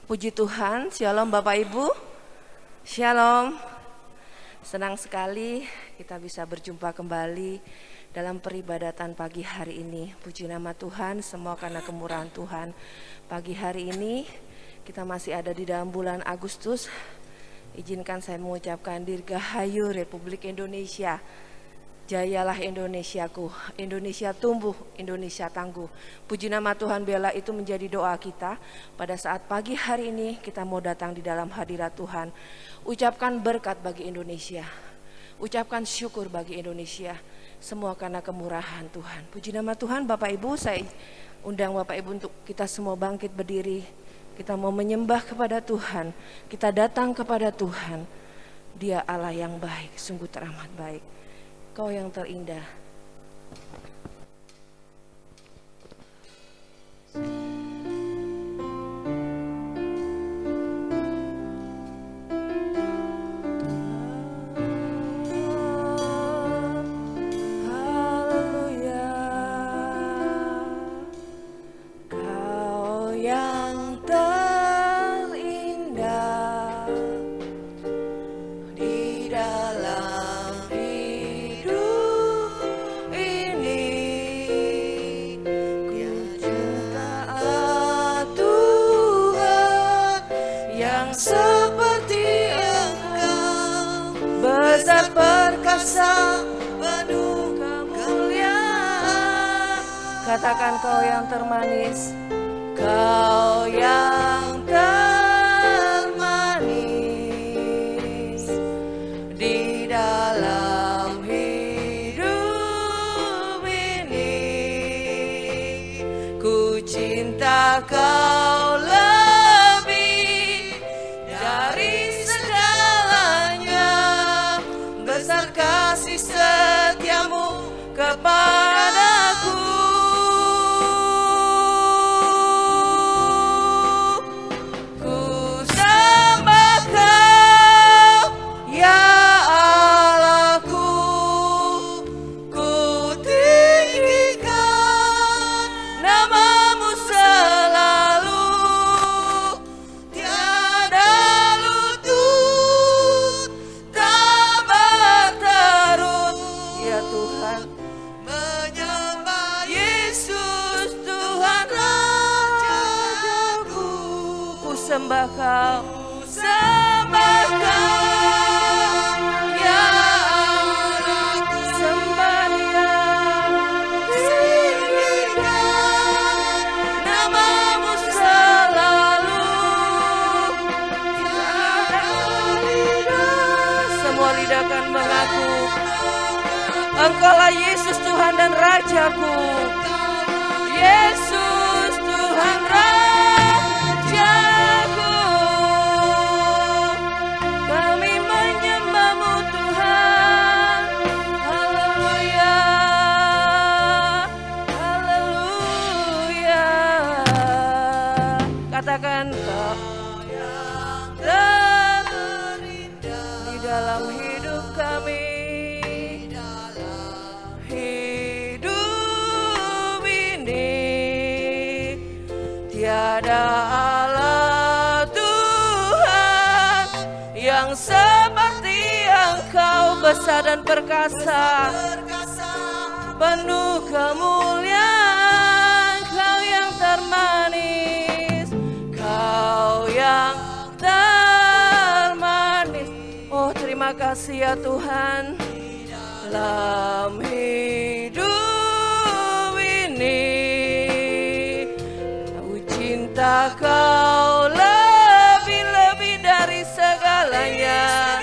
Puji Tuhan, Shalom Bapak Ibu. Shalom. Senang sekali kita bisa berjumpa kembali dalam peribadatan pagi hari ini. Puji nama Tuhan, semua karena kemurahan Tuhan. Pagi hari ini kita masih ada di dalam bulan Agustus. Izinkan saya mengucapkan Dirgahayu Republik Indonesia. Jayalah Indonesiaku, Indonesia tumbuh, Indonesia tangguh. Puji nama Tuhan, biarlah itu menjadi doa kita. Pada saat pagi hari ini kita mau datang di dalam hadirat Tuhan. Ucapkan berkat bagi Indonesia, ucapkan syukur bagi Indonesia. Semua karena kemurahan Tuhan. Puji nama Tuhan. Bapak Ibu, saya undang Bapak Ibu untuk kita semua bangkit berdiri. Kita mau menyembah kepada Tuhan, kita datang kepada Tuhan. Dia Allah yang baik, sungguh teramat baik. Kau yang terindah. Haleluya. Kau yang terindah di dalam seperti Engkau, besar perkasa, penuh kemuliaan. Katakan kau yang termanis, kau yang termanis di dalam hidup ini. Ku cinta kau setiamu kepadaku. Ku sembah kau ya Allahku, ku tinggikan namamu selalu, tiada lutut tak berteru. Ya Tuhan, menyembah Yesus Tuhan Rajaku. Ku sembah kau, sembah kau ya Allahku, sembah Dia, tinggikan namamu selalu, semua lidah akan mengaku Engkaulah Yesus Tuhan dan Rajaku. Yesus Tuhan Rajaku. Kami menyembah-Mu Tuhan. Haleluya. Haleluya. Katakan kau yang terindah di dalam hidup kami. Tiada Allah Tuhan yang seperti Engkau, besar dan perkasa, penuh kemuliaan. Kau yang termanis, Kau yang termanis. Oh, terima kasih ya Tuhan. Dalam hidup ini cinta Kau lebih-lebih dari segalanya.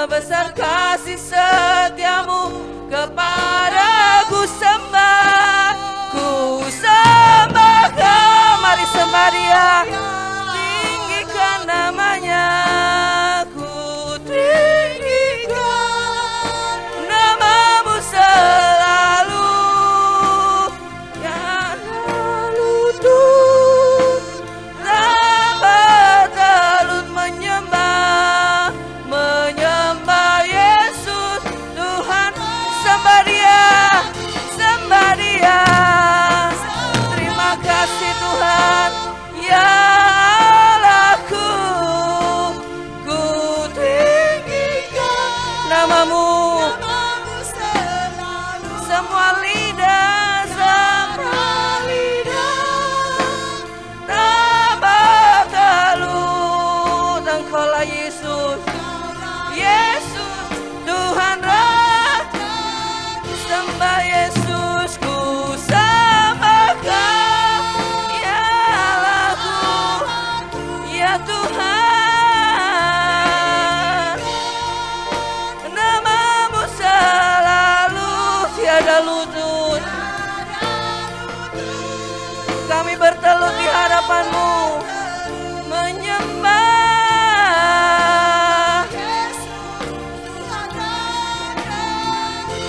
Besar kasih setiamu kepadaku, sembah. Ku sembah Kau, mari sembah Dia, tinggikan namanya. Ku tinggikan namamu selalu, menyembah Yesus Tuhan. Sembah Dia, sembah Kami bertelut di hadapan-Mu, menyembah.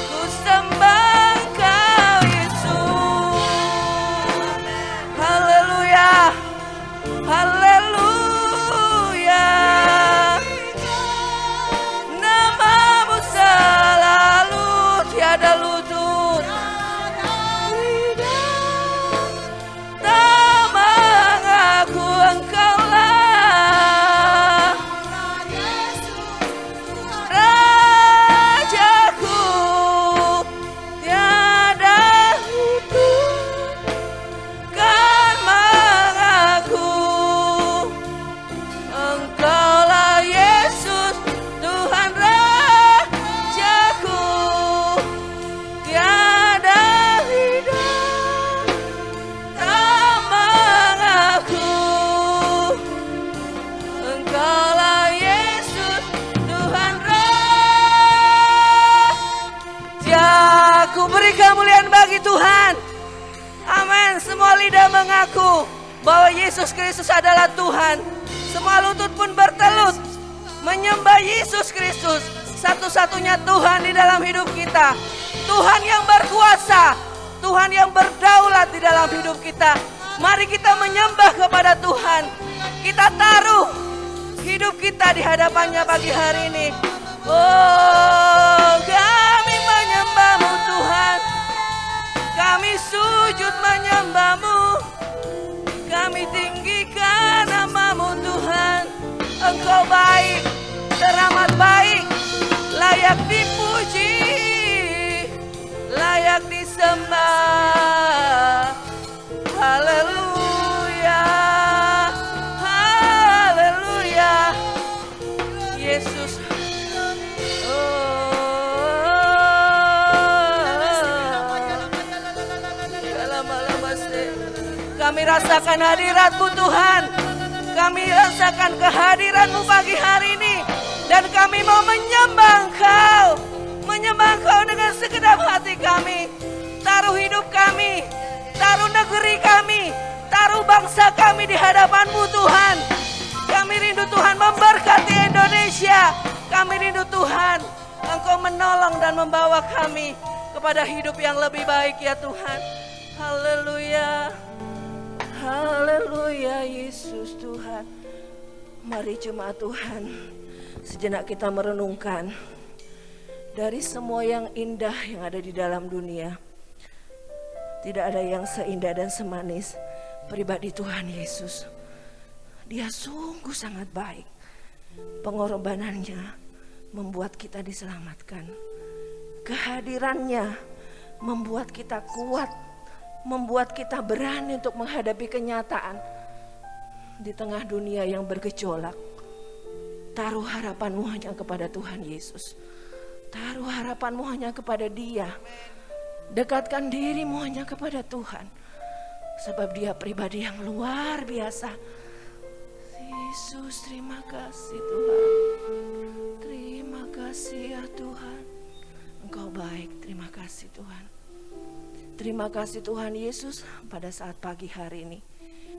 Ku sembah Engkau Yesus. Haleluya, haleluya. Nama-Mu selalu tiada lutut. Tak mengaku Engkaulah Rajaku, tiada itu kan mengaku Engkaulah Yesus, Tuhan Rajaku, tiada hidup tak mengaku Engkaulah Yesus, Tuhan Rajaku. Beri kemuliaan bagi Tuhan. Amin. Semua lidah mengaku bahwa Yesus Kristus adalah Tuhan. Semua lutut pun bertelut menyembah Yesus Kristus, satu-satunya Tuhan di dalam hidup kita. Tuhan yang berkuasa, Tuhan yang berdaulat di dalam hidup kita. Mari kita menyembah kepada Tuhan. Kita taruh hidup kita di hadapannya pagi hari ini. Oh, kami menyembah-Mu Tuhan. Kami sujud menyembah-Mu. Kami tinggikan nama-Mu Tuhan. Engkau baik, teramat baik, layak dipuji, layak disembah. Haleluya, haleluya, Yesus. Kami rasakan hadirat-Mu Tuhan. Kami rasakan kehadiran-Mu pagi hari ini. Dan kami mau menyembah Engkau. Menyembah Engkau dengan segenap hati kami. Taruh hidup kami, taruh negeri kami, taruh bangsa kami di hadapan-Mu Tuhan. Kami rindu Tuhan memberkati Indonesia. Kami rindu Tuhan Engkau menolong dan membawa kami kepada hidup yang lebih baik ya Tuhan. Haleluya, haleluya Yesus Tuhan. Mari jemaat Tuhan, sejenak kita merenungkan dari semua yang indah yang ada di dalam dunia. Tidak ada yang seindah dan semanis pribadi Tuhan Yesus. Dia sungguh sangat baik. Pengorbanannya membuat kita diselamatkan. Kehadirannya membuat kita kuat, membuat kita berani untuk menghadapi kenyataan di tengah dunia yang bergejolak. Taruh harapanmu hanya kepada Tuhan Yesus. Taruh harapanmu hanya kepada Dia. Dekatkan dirimu hanya kepada Tuhan. Sebab Dia pribadi yang luar biasa. Yesus, terima kasih Tuhan. Terima kasih ya Tuhan. Engkau baik, terima kasih Tuhan. Terima kasih Tuhan Yesus. Pada saat pagi hari ini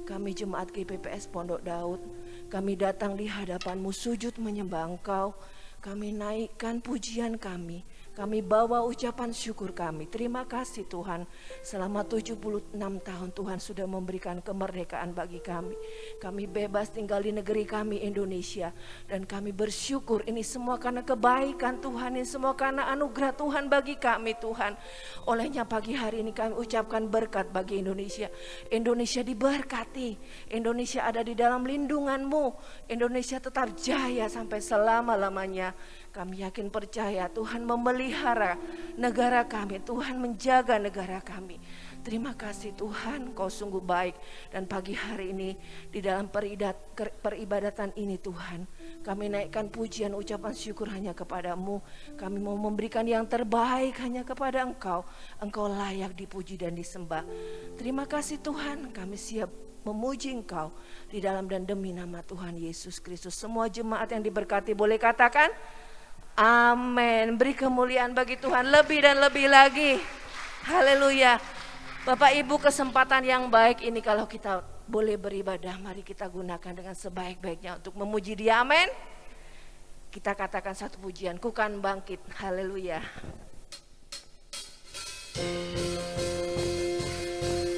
kami jemaat GPPS Pondok Daud, kami datang di hadapan-Mu sujud menyembah Engkau. Kami naikkan pujian kami. Kami bawa ucapan syukur kami. Terima kasih Tuhan. Selama 76 tahun Tuhan sudah memberikan kemerdekaan bagi kami. Kami bebas tinggal di negeri kami Indonesia. Dan kami bersyukur ini semua karena kebaikan Tuhan. Ini semua karena anugerah Tuhan bagi kami Tuhan. Olehnya pagi hari ini kami ucapkan berkat bagi Indonesia. Indonesia diberkati. Indonesia ada di dalam lindungan-Mu. Indonesia tetap jaya sampai selama-lamanya. Kami yakin percaya Tuhan memelihara negara kami. Tuhan menjaga negara kami. Terima kasih Tuhan, Kau sungguh baik. Dan pagi hari ini di dalam peribadatan ini Tuhan, kami naikkan pujian ucapan syukur hanya kepada-Mu. Kami mau memberikan yang terbaik hanya kepada Engkau. Engkau layak dipuji dan disembah. Terima kasih Tuhan, kami siap memuji Engkau di dalam dan demi nama Tuhan Yesus Kristus. Semua jemaat yang diberkati boleh katakan amin. Beri kemuliaan bagi Tuhan lebih dan lebih lagi. Haleluya. Bapak Ibu, kesempatan yang baik ini kalau kita boleh beribadah, mari kita gunakan dengan sebaik-baiknya untuk memuji Dia. Amin. Kita katakan satu pujian, ku kan bangkit. Haleluya.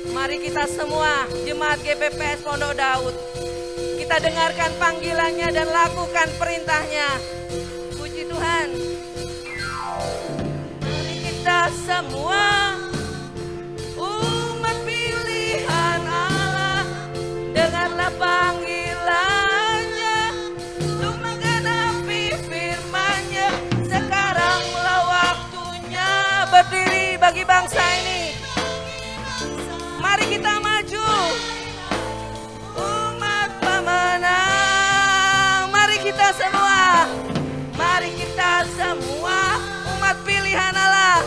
Mari kita semua jemaat GPPS Pondok Daud, kita dengarkan panggilannya dan lakukan perintahnya. Puji Tuhan. Mari kita semua umat pilihan Allah, dengarlah panggilannya untuk menggenapi firman-Nya. Sekaranglah waktunya berdiri bagi bangsa ini. Mari kita maju, umat pemenang. Mari kita semua umat pilihan Allah,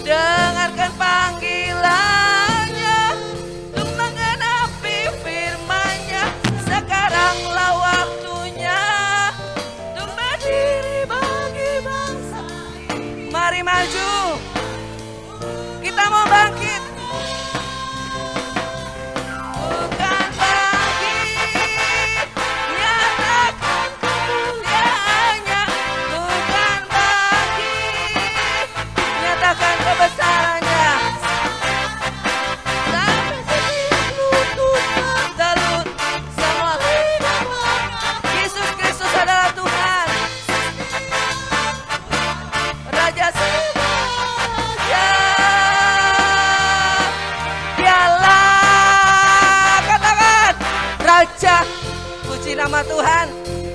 dengarkan panggilannya untuk menggenapi firman-Nya. Sekaranglah waktunya untuk berdiri bagi bangsa ini. Mari maju, kita mau bangkit. Bukan bangkit, nyatakan kemuliaannya. Bukan bangkit, nyatakan kebesarannya. Sampai setiap lutut bertelut, semua lidah Yesus Kristus adalah Tuhan, Raja Raja. Dialah, katakan Raja. Puji nama Tuhan.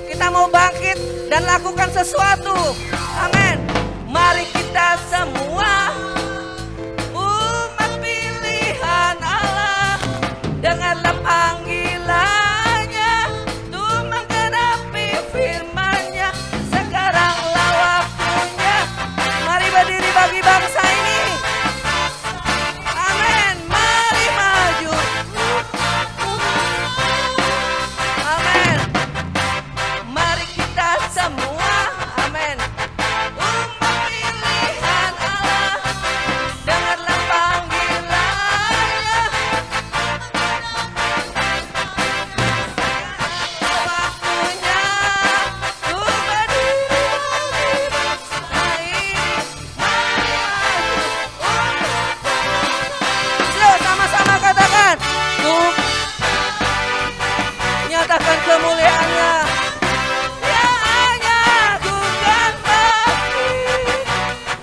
Kita mau bangkit dan lakukan sesuatu. Amin. Mari kita semua umat pilihan Allah, dengarlah panggilannya untuk menggenapi firman-Nya. Sekaranglah waktunya. Mari berdiri bagi bangsa ini. Amin. Mari maju. Amin. Mari kita semua, amin, umat pilihan Allah, dengarlah panggilannya. Waktunya untuk berdiri bagi bangsa ini. Mari maju, sama-sama katakan, untuk nyatakan kemuliaan-Nya. Ya hanya bukan bangkit,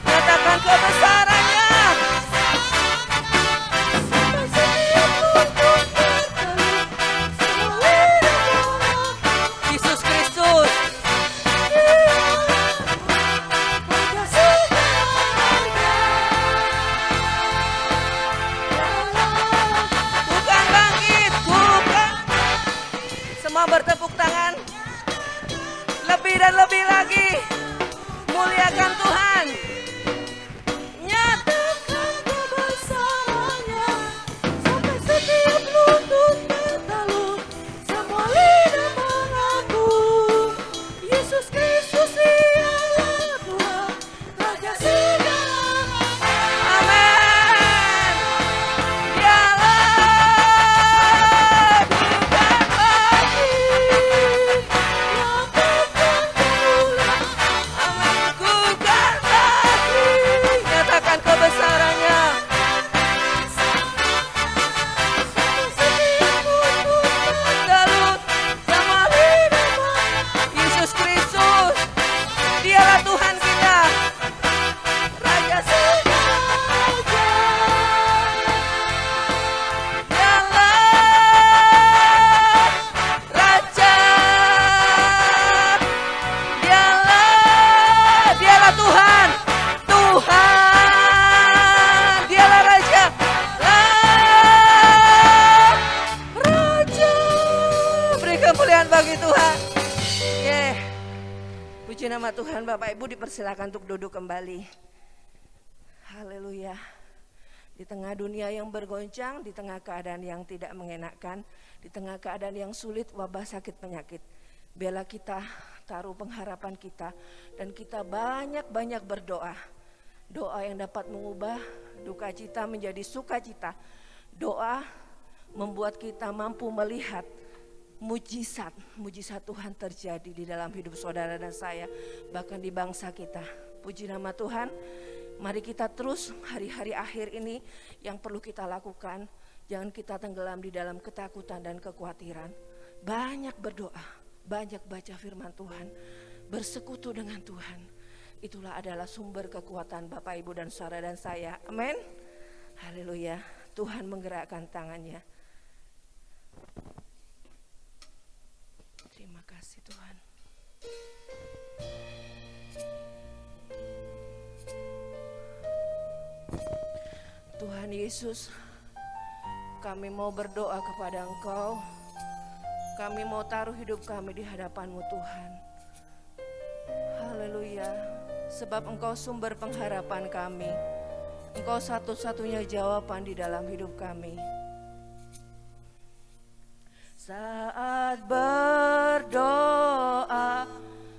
nyatakan kebesaran-Nya. Sampai setiap lutut bertelut, semua lidah Yesus Kristus. Bukan bangkit, bukan. Semua bertepuk tangan. Lebih dan lebih lagi. Muliakan Tuhan. Nyatakan kebesaran-Nya. Sampai setiap lutut bertelut, semua lidah mengaku Yesus Kristus dialah Tuhan, Raja segala. Amin. Dialah, bukan bangkit, nyatakan kemuliaan. Amin. Bukan bangkit, nyatakan kebesaran-Nya. Bertelut, semua lidah Yesus Kristus, Dialah Tuhan kita, Raja segala raja. Dialah Raja, Dialah Tuhan, Dialah Raja, Raja. Beri kemuliaan bagi Tuhan. Puji nama Tuhan. Bapak Ibu dipersilakan untuk duduk kembali. Haleluya. Di tengah dunia yang bergoncang, di tengah keadaan yang tidak mengenakan, di tengah keadaan yang sulit, wabah, sakit, penyakit, biarlah kita taruh pengharapan kita dan kita banyak-banyak berdoa. Doa yang dapat mengubah duka cita menjadi sukacita. Doa membuat kita mampu melihat mujizat Tuhan terjadi di dalam hidup saudara dan saya, bahkan di bangsa kita. Puji nama Tuhan. Mari kita terus hari-hari akhir ini yang perlu kita lakukan, jangan kita tenggelam di dalam ketakutan dan kekhawatiran. Banyak berdoa, banyak baca firman Tuhan, bersekutu dengan Tuhan. Itulah adalah sumber kekuatan Bapak, Ibu, dan saudara dan saya. Amin. Haleluya. Tuhan menggerakkan tangannya. Terima kasih Tuhan. Tuhan Yesus, kami mau berdoa kepada Engkau. Kami mau taruh hidup kami di hadapan-Mu Tuhan. Haleluya. Sebab Engkau sumber pengharapan kami. Engkau satu-satunya jawaban di dalam hidup kami. Saat berdoa,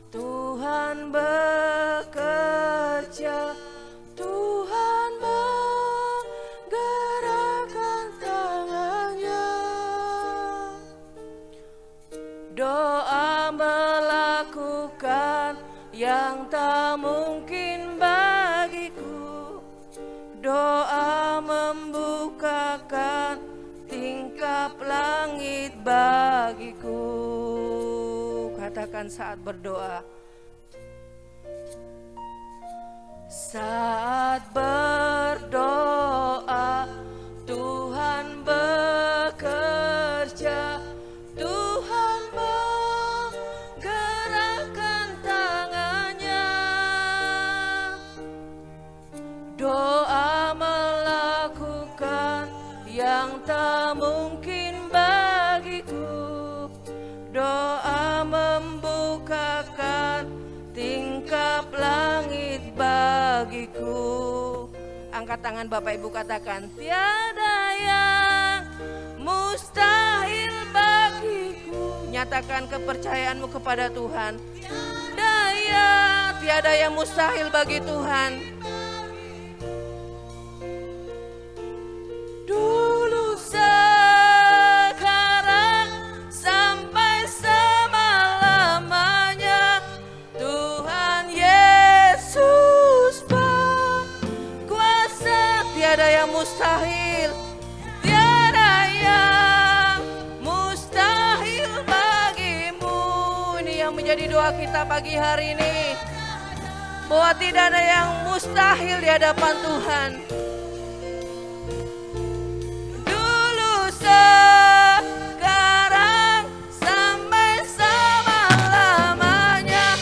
Tuhan bekerja, Tuhan menggerakkan tangannya. Doa melakukan yang tak mungkin bagiku. Doa membukakan tingkap langit bagiku. Katakan saat berdoa. Saat berdoa, Tuhan bekerja, Tuhan menggerakkan tangannya. Doa melakukan yang tak mungkin bagiku. Doa membukakan tingkap langit bagiku. Angkat tangan Bapak Ibu, katakan, tiada yang mustahil bagiku. Nyatakan kepercayaanmu kepada Tuhan. Tiada yang mustahil bagi Tuhan. Dulu sekarang sampai selama-lamanya, Tuhan Yesus berkuasa. Tiada yang mustahil, tiada yang mustahil bagimu. Ini yang menjadi doa kita pagi hari ini, bahwa tidak ada yang mustahil di hadapan Tuhan. Sekarang sampai selama-lamanya,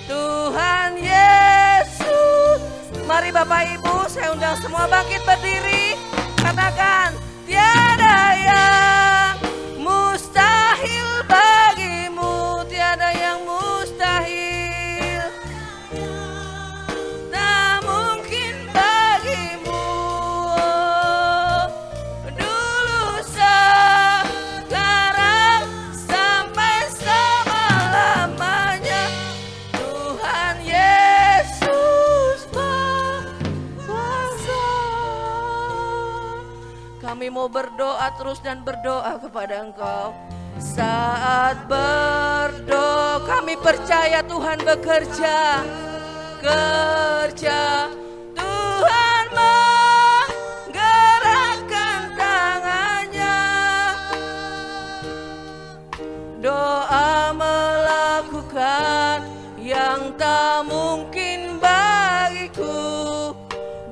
Tuhan Yesus. Mari Bapak Ibu, saya undang semua bangkit berdiri. Katakan, tiada yang mustahil bagimu. Tiada yang mustahil, tak mungkin bagimu. Kami mau berdoa terus dan berdoa kepada Engkau. Saat berdoa, kami percaya Tuhan bekerja. Tuhan menggerakkan tangannya. Doa melakukan yang tak mungkin bagiku.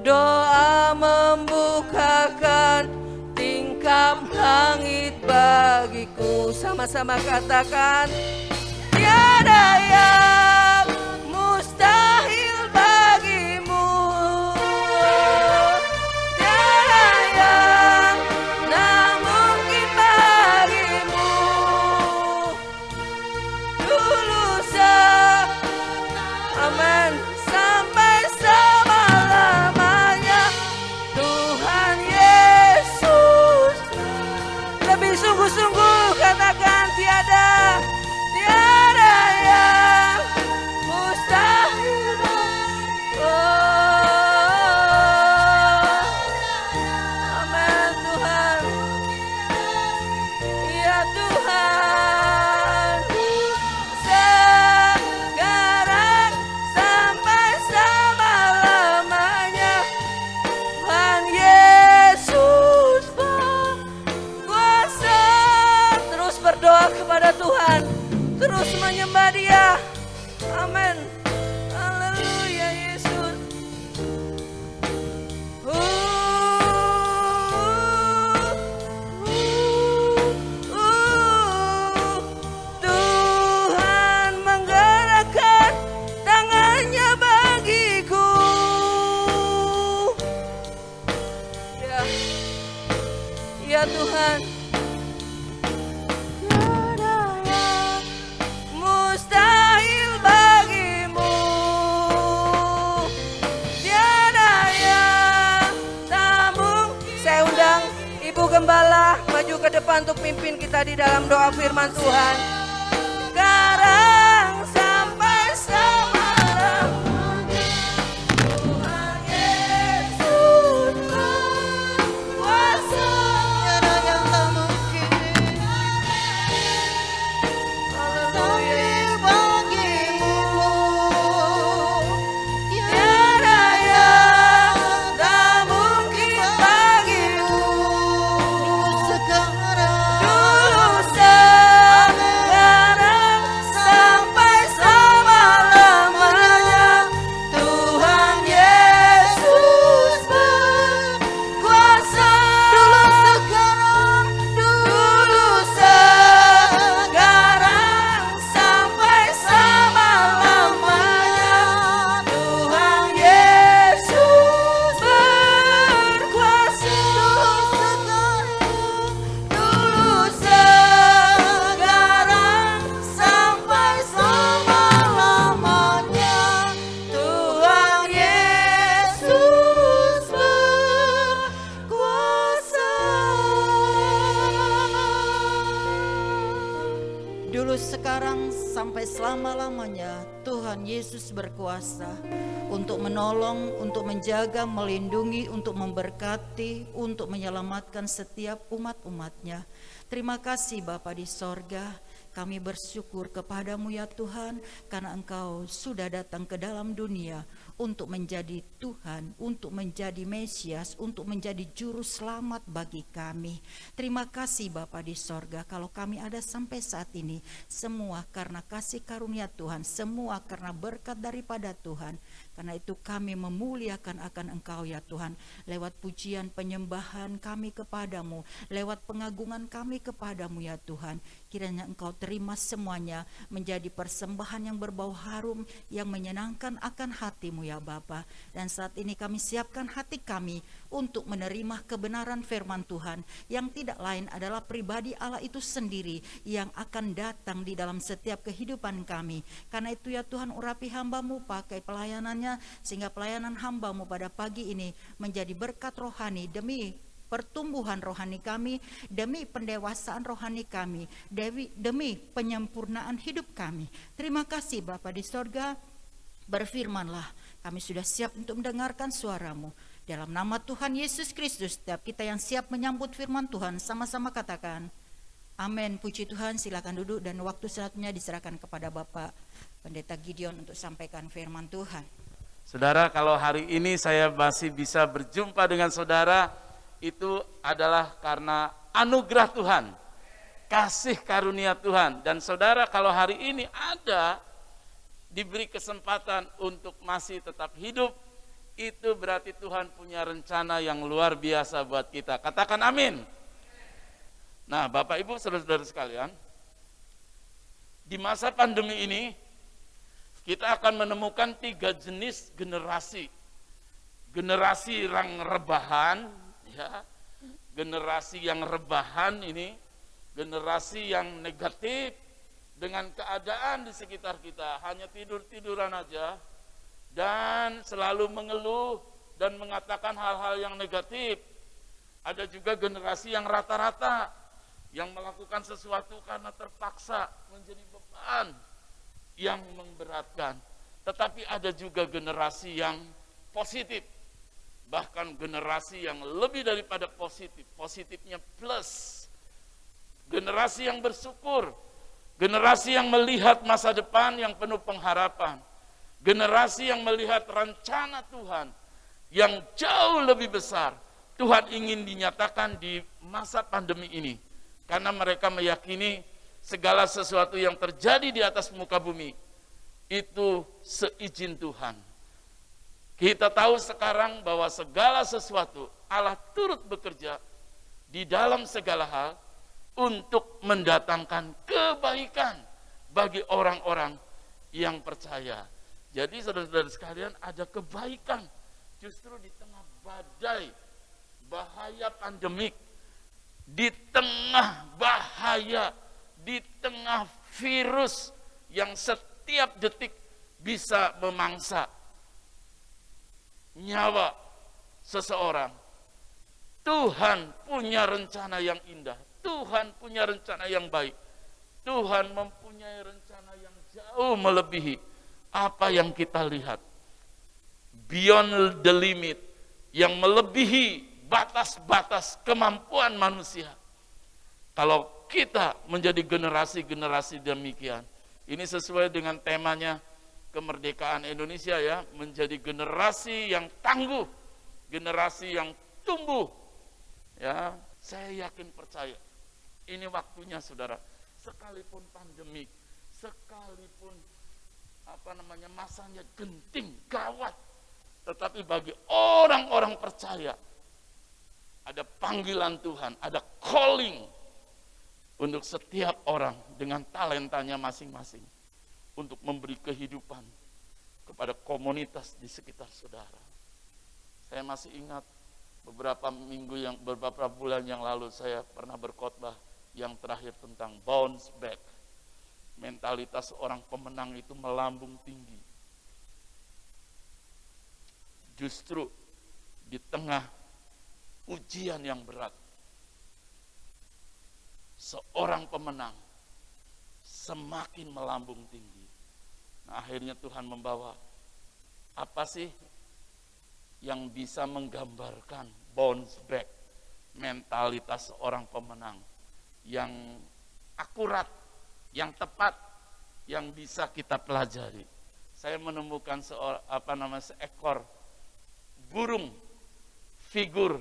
Doa membukakan tingkap langit bagiku. Sama-sama katakan, tiada yang mustahil bagimu. Tiada yang tak mungkin bagimu. Dulu amin. Sampai selama-lamanya, Tuhan Yesus. Lebih sungguh-sungguh katakan, tiada yang Tuhan. Terus menyembah Dia. Amin. Haleluya Yesus. Tuhan menggerakkan tangannya bagiku. Ya, ya Tuhan. Mustahil bagimu, tiada yang tak mungkin. Saya undang Ibu Gembala maju ke depan untuk pimpin kita di dalam doa firman Tuhan. Sekarang sampai selama-lamanya, Tuhan Yesus berkuasa. Tiada yang tak mungkin bagimu, Tiada yang tak mungkin bagimu. sekarang Dulu sekarang sampai selama-lamanya, Tuhan Yesus berkuasa. Dulu sekarang sampai selama-lamanya, Tuhan Yesus berkuasa. Dulu sekarang sampai selama-lamanya, Tuhan Yesus berkuasa. Dulu sekarang sampai selama-lamanya Tuhan Yesus berkuasa untuk menolong, untuk menjaga, melindungi, untuk memberkati, untuk menyelamatkan setiap umat-umatnya. Terima kasih Bapa di sorga. Kami bersyukur kepadamu ya Tuhan, karena Engkau sudah datang ke dalam dunia untuk menjadi Tuhan, untuk menjadi Mesias, untuk menjadi juru selamat bagi kami. Terima kasih Bapa di sorga, kalau kami ada sampai saat ini, semua karena kasih karunia Tuhan, semua karena berkat daripada Tuhan. Karena itu kami memuliakan akan Engkau ya Tuhan, lewat pujian penyembahan kami kepadamu, lewat pengagungan kami kepadamu ya Tuhan. Kiranya Engkau terima semuanya menjadi persembahan yang berbau harum, yang menyenangkan akan hatimu ya Bapa. Dan saat ini kami siapkan hati kami untuk menerima kebenaran firman Tuhan, yang tidak lain adalah pribadi Allah itu sendiri yang akan datang di dalam setiap kehidupan kami. Karena itu ya Tuhan, urapi hamba-Mu, pakai pelayanannya, sehingga pelayanan hamba-Mu pada pagi ini menjadi berkat rohani demi pertumbuhan rohani kami, demi pendewasaan rohani kami, demi penyempurnaan hidup kami. Terima kasih Bapa di sorga, berfirmanlah, kami sudah siap untuk mendengarkan suara-Mu. Dalam nama Tuhan Yesus Kristus, setiap kita yang siap menyambut firman Tuhan, sama-sama katakan, amin. Puji Tuhan, silakan duduk dan waktu selanjutnya diserahkan kepada Bapak Pendeta Gideon untuk sampaikan firman Tuhan. Saudara, kalau hari ini saya masih bisa berjumpa dengan saudara, itu adalah karena anugerah Tuhan, kasih karunia Tuhan. Dan saudara, kalau hari ini ada diberi kesempatan untuk masih tetap hidup, itu berarti Tuhan punya rencana yang luar biasa buat kita. Katakan amin. Nah, Bapak Ibu saudara-saudara sekalian, di masa pandemi ini kita akan menemukan 3 jenis generasi. Generasi yang rebahan, ya, generasi yang rebahan ini, generasi yang negatif dengan keadaan di sekitar kita, hanya tidur-tiduran aja dan selalu mengeluh dan mengatakan hal-hal yang negatif. Ada juga generasi yang rata-rata, yang melakukan sesuatu karena terpaksa, menjadi beban yang memberatkan. Tetapi ada juga generasi yang positif, bahkan generasi yang lebih daripada positif, positifnya plus, generasi yang bersyukur, generasi yang melihat masa depan yang penuh pengharapan, generasi yang melihat rencana Tuhan yang jauh lebih besar. Tuhan ingin dinyatakan di masa pandemi ini, karena mereka meyakini segala sesuatu yang terjadi di atas muka bumi itu seizin Tuhan. Kita tahu sekarang bahwa segala sesuatu Allah turut bekerja di dalam segala hal untuk mendatangkan kebaikan bagi orang-orang yang percaya. Jadi saudara-saudara sekalian, ada kebaikan justru di tengah badai, bahaya pandemik, di tengah bahaya, di tengah virus yang setiap detik bisa memangsa nyawa seseorang. Tuhan punya rencana yang indah, Tuhan punya rencana yang baik, Tuhan mempunyai rencana yang jauh melebihi apa yang kita lihat, beyond the limit, yang melebihi batas-batas kemampuan manusia. Kalau kita menjadi generasi-generasi demikian, ini sesuai dengan temanya kemerdekaan Indonesia ya, menjadi generasi yang tangguh, generasi yang tumbuh. Ya, saya yakin percaya ini waktunya saudara, sekalipun pandemik, sekalipun masanya genting, gawat, tetapi bagi orang-orang percaya ada panggilan Tuhan, ada calling untuk setiap orang dengan talentanya masing-masing untuk memberi kehidupan kepada komunitas di sekitar saudara. Saya masih ingat beberapa bulan yang lalu saya pernah berkhotbah yang terakhir tentang bounce back. Mentalitas orang pemenang itu melambung tinggi. Justru di tengah ujian yang berat, seorang pemenang semakin melambung tinggi. Nah, akhirnya Tuhan membawa apa sih yang bisa menggambarkan bounce back, mentalitas seorang pemenang yang akurat, yang tepat, yang bisa kita pelajari. Saya menemukan seekor burung figur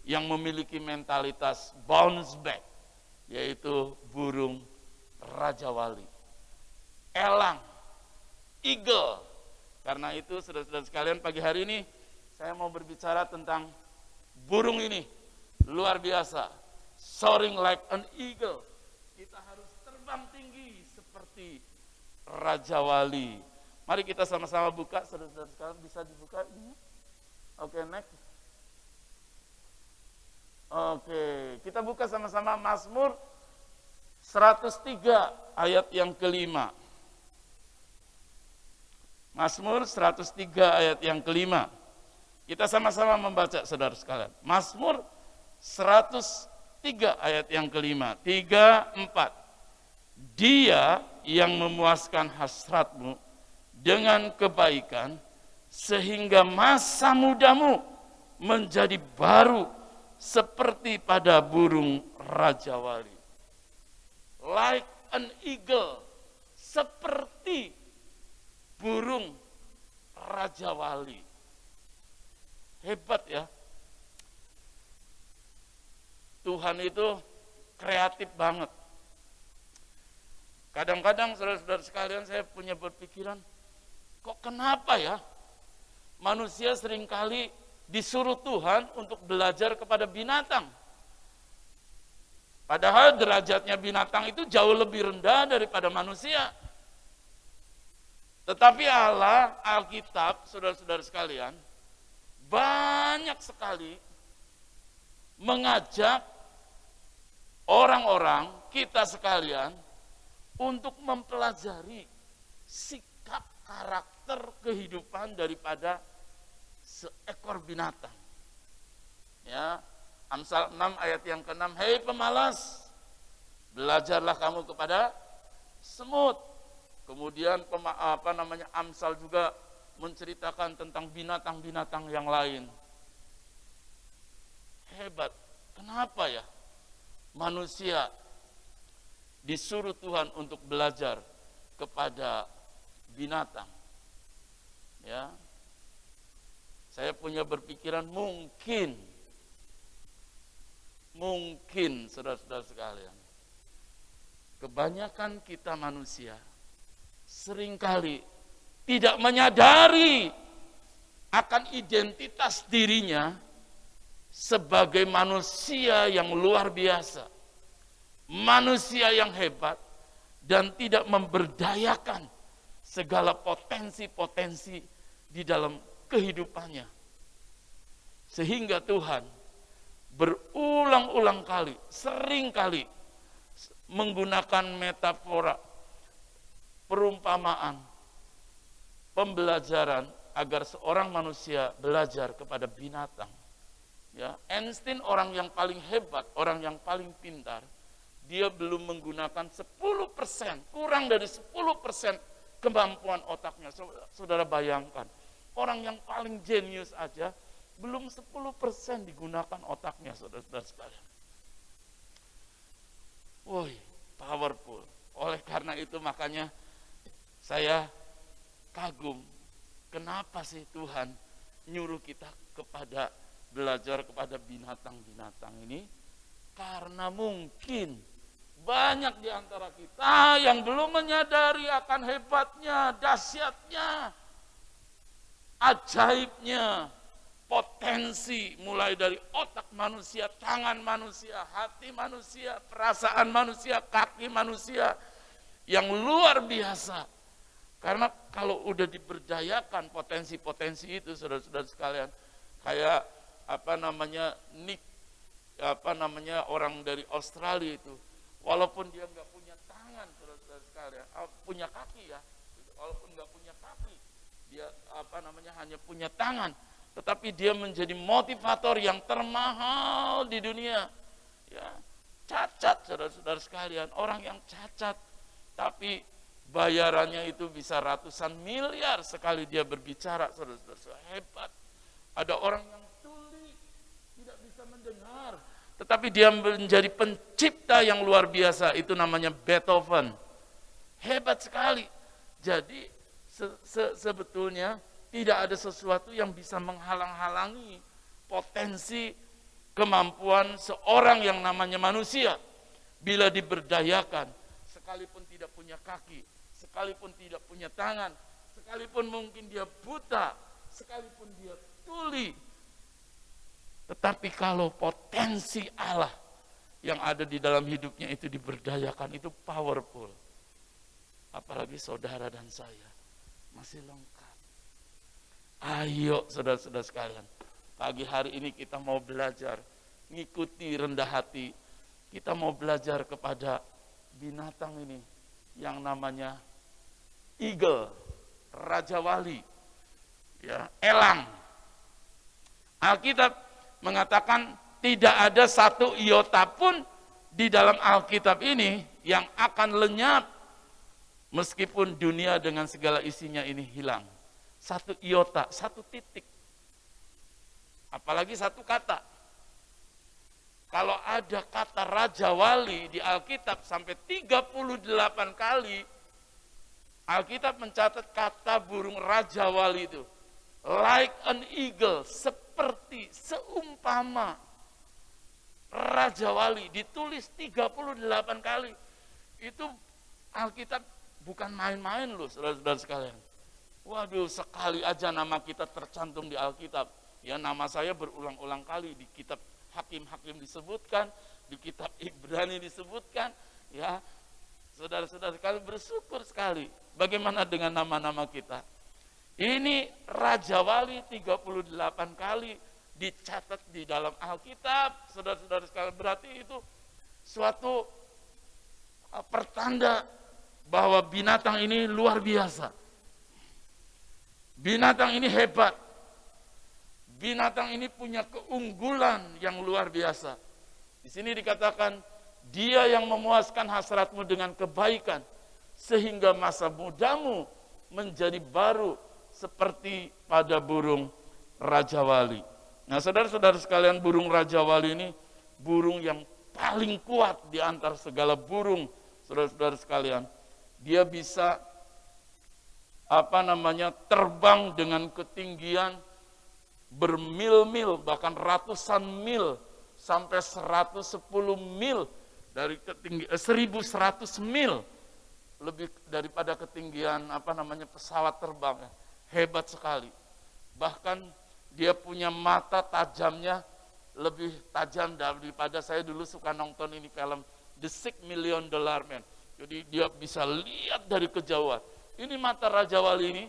yang memiliki mentalitas bounce back, yaitu burung Raja Wali, elang, eagle. Karena itu saudara-saudara sekalian, pagi hari ini saya mau berbicara tentang burung ini, luar biasa, soaring like an eagle. Kita harus terbang tinggi seperti Raja Wali. Mari kita sama-sama buka, saudara-saudara sekalian, bisa dibuka ini. Oke, next. Oke, kita buka sama-sama Mazmur 103 ayat yang kelima. Mazmur 103 ayat yang kelima. Kita sama-sama membaca saudara sekalian. Mazmur 103 ayat yang kelima. 3, 4. Dia yang memuaskan hasratmu dengan kebaikan, sehingga masa mudamu menjadi baru seperti pada burung Raja Wali. Like an eagle, seperti burung Raja Wali. Hebat ya. Tuhan itu kreatif banget. Kadang-kadang saudara-saudara sekalian, saya punya berpikiran, kok kenapa ya manusia seringkali disuruh Tuhan untuk belajar kepada binatang. Padahal derajatnya binatang itu jauh lebih rendah daripada manusia. Tetapi Allah, Alkitab, saudara-saudara sekalian, banyak sekali mengajak orang-orang, kita sekalian, untuk mempelajari sikap, karakter, kehidupan daripada seekor binatang. Ya, Amsal 6 ayat yang ke-6, hei pemalas, belajarlah kamu kepada semut. Kemudian Amsal juga menceritakan tentang binatang-binatang yang lain. Hebat. Kenapa ya manusia disuruh Tuhan untuk belajar kepada binatang? Ya. Saya punya berpikiran mungkin saudara-saudara sekalian, kebanyakan kita manusia seringkali tidak menyadari akan identitas dirinya sebagai manusia yang luar biasa, manusia yang hebat, dan tidak memberdayakan segala potensi-potensi di dalam kehidupannya. Sehingga Tuhan berulang-ulang kali, sering kali menggunakan metafora, perumpamaan, pembelajaran agar seorang manusia belajar kepada binatang. Ya, Einstein orang yang paling hebat, orang yang paling pintar, dia belum menggunakan 10%, kurang dari 10% kemampuan otaknya. Saudara bayangkan, orang yang paling jenius aja belum 10% digunakan otaknya, saudara-saudara sekalian. Woi, powerful. Oleh karena itu makanya saya kagum, kenapa sih Tuhan nyuruh kita kepada belajar kepada binatang-binatang ini? Karena mungkin banyak di antara kita yang belum menyadari akan hebatnya, dahsyatnya, ajaibnya, potensi mulai dari otak manusia, tangan manusia, hati manusia, perasaan manusia, kaki manusia yang luar biasa. Karena kalau udah diberdayakan potensi-potensi itu, saudara-saudara sekalian, kayak orang dari Australia itu, walaupun dia nggak punya tangan, saudara-saudara sekalian, punya kaki ya, walaupun nggak punya kaki, dia hanya punya tangan, tetapi dia menjadi motivator yang termahal di dunia. Ya, cacat, saudara-saudara sekalian, orang yang cacat, tapi bayarannya itu bisa ratusan miliar sekali dia berbicara, saudara-saudara, hebat. Ada orang yang tuli, tidak bisa mendengar, tetapi dia menjadi pencipta yang luar biasa, itu namanya Beethoven. Hebat sekali. Jadi sebetulnya tidak ada sesuatu yang bisa menghalang-halangi potensi kemampuan seorang yang namanya manusia bila diberdayakan, sekalipun tidak punya kaki, sekalipun tidak punya tangan, sekalipun mungkin dia buta, sekalipun dia tuli. Tetapi kalau potensi Allah yang ada di dalam hidupnya itu diberdayakan, itu powerful. Apalagi saudara dan saya masih lengkap. Ayo saudara-saudara sekalian, pagi hari ini kita mau belajar ngikuti rendah hati. Kita mau belajar kepada binatang ini yang namanya eagle, raja wali, ya, elang. Alkitab mengatakan tidak ada satu iota pun di dalam Alkitab ini yang akan lenyap meskipun dunia dengan segala isinya ini hilang. Satu iota, satu titik, apalagi satu kata. Kalau ada kata raja wali di Alkitab sampai 38 kali, Alkitab mencatat kata burung raja wali itu, like an eagle, seperti, seumpama raja wali, ditulis 38 kali. Itu Alkitab bukan main-main loh, saudara-saudara sekalian. Waduh, sekali aja nama kita tercantum di Alkitab. Ya, nama saya berulang-ulang kali di kitab Hakim-Hakim disebutkan, di kitab Ibrani disebutkan. Ya, saudara-saudara sekalian, bersyukur sekali. Bagaimana dengan nama-nama kita? Ini Raja Wali 38 kali dicatat di dalam Alkitab. Saudara-saudara sekalian, berarti itu suatu pertanda bahwa binatang ini luar biasa. Binatang ini hebat. Binatang ini punya keunggulan yang luar biasa. Di sini dikatakan, dia yang memuaskan hasratmu dengan kebaikan, sehingga masa mudamu menjadi baru seperti pada burung Raja Wali. Nah, saudara-saudara sekalian, burung Raja Wali ini burung yang paling kuat di antara segala burung, saudara-saudara sekalian. Dia bisa terbang dengan ketinggian bermil-mil, bahkan ratusan mil, sampai 110 mil dari ketinggian 1.100 mil, lebih daripada ketinggian pesawat terbang. Hebat sekali. Bahkan dia punya mata tajamnya lebih tajam daripada, saya dulu suka nonton ini film The $6 Million Man. Jadi dia bisa lihat dari kejauhan. Ini mata Raja Wali ini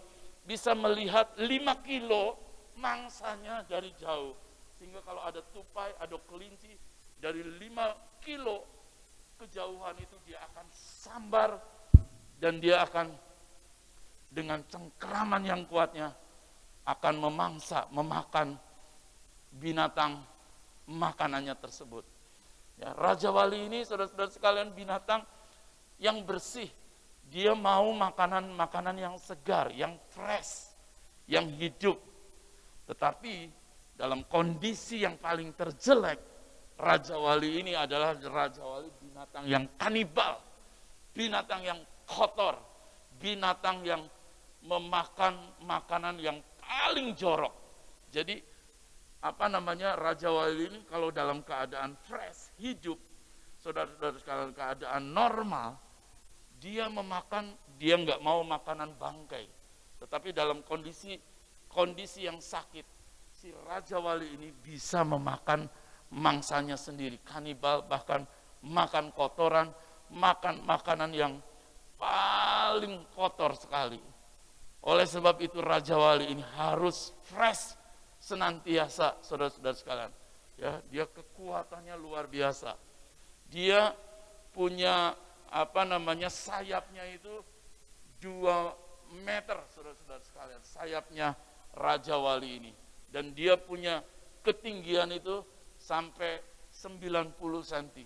bisa melihat 5 kilo mangsanya dari jauh. Sehingga kalau ada tupai, ada kelinci, dari 5 kilo kejauhan itu dia akan sambar, dan dia akan dengan cengkeraman yang kuatnya akan memangsa, memakan binatang makanannya tersebut. Ya, Raja Wali ini, saudara-saudara sekalian, binatang yang bersih. Dia mau makanan-makanan yang segar, yang fresh, yang hidup. Tetapi dalam kondisi yang paling terjelek, Raja Wali ini adalah Raja Wali binatang yang kanibal, binatang yang kotor, binatang yang memakan makanan yang paling jorok. Jadi Raja Wali ini kalau dalam keadaan fresh, hidup, saudara-saudara sekalian, keadaan normal, dia nggak mau makanan bangkai. Tetapi dalam kondisi yang sakit, si Raja Wali ini bisa memakan mangsanya sendiri, kanibal, bahkan makan kotoran, makan makanan yang paling kotor sekali. Oleh sebab itu Raja Wali ini harus fresh senantiasa, saudara-saudara sekalian. Ya, dia kekuatannya luar biasa. Dia punya sayapnya itu 2 meter, saudara-saudara sekalian. Sayapnya Raja Wali ini. Dan dia punya ketinggian itu sampai 90 cm.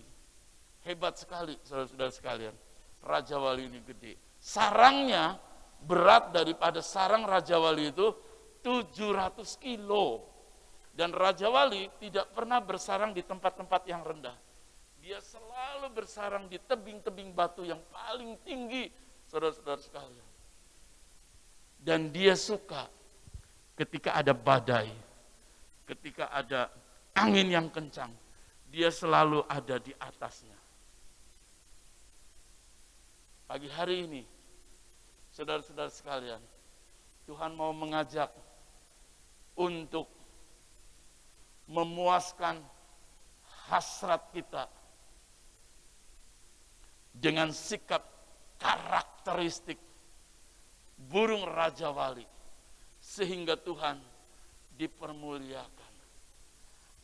Hebat sekali, saudara-saudara sekalian. Raja Wali ini gede. Sarangnya berat daripada sarang Raja Wali itu 700 kilo. Dan Raja Wali tidak pernah bersarang di tempat-tempat yang rendah. Dia selalu bersarang di tebing-tebing batu yang paling tinggi, saudara-saudara sekalian. Dan dia suka ketika ada badai, ketika ada angin yang kencang, dia selalu ada di atasnya. Pagi hari ini, saudara-saudara sekalian, Tuhan mau mengajak untuk memuaskan hasrat kita dengan sikap karakteristik burung Raja Wali, sehingga Tuhan dipermuliakan.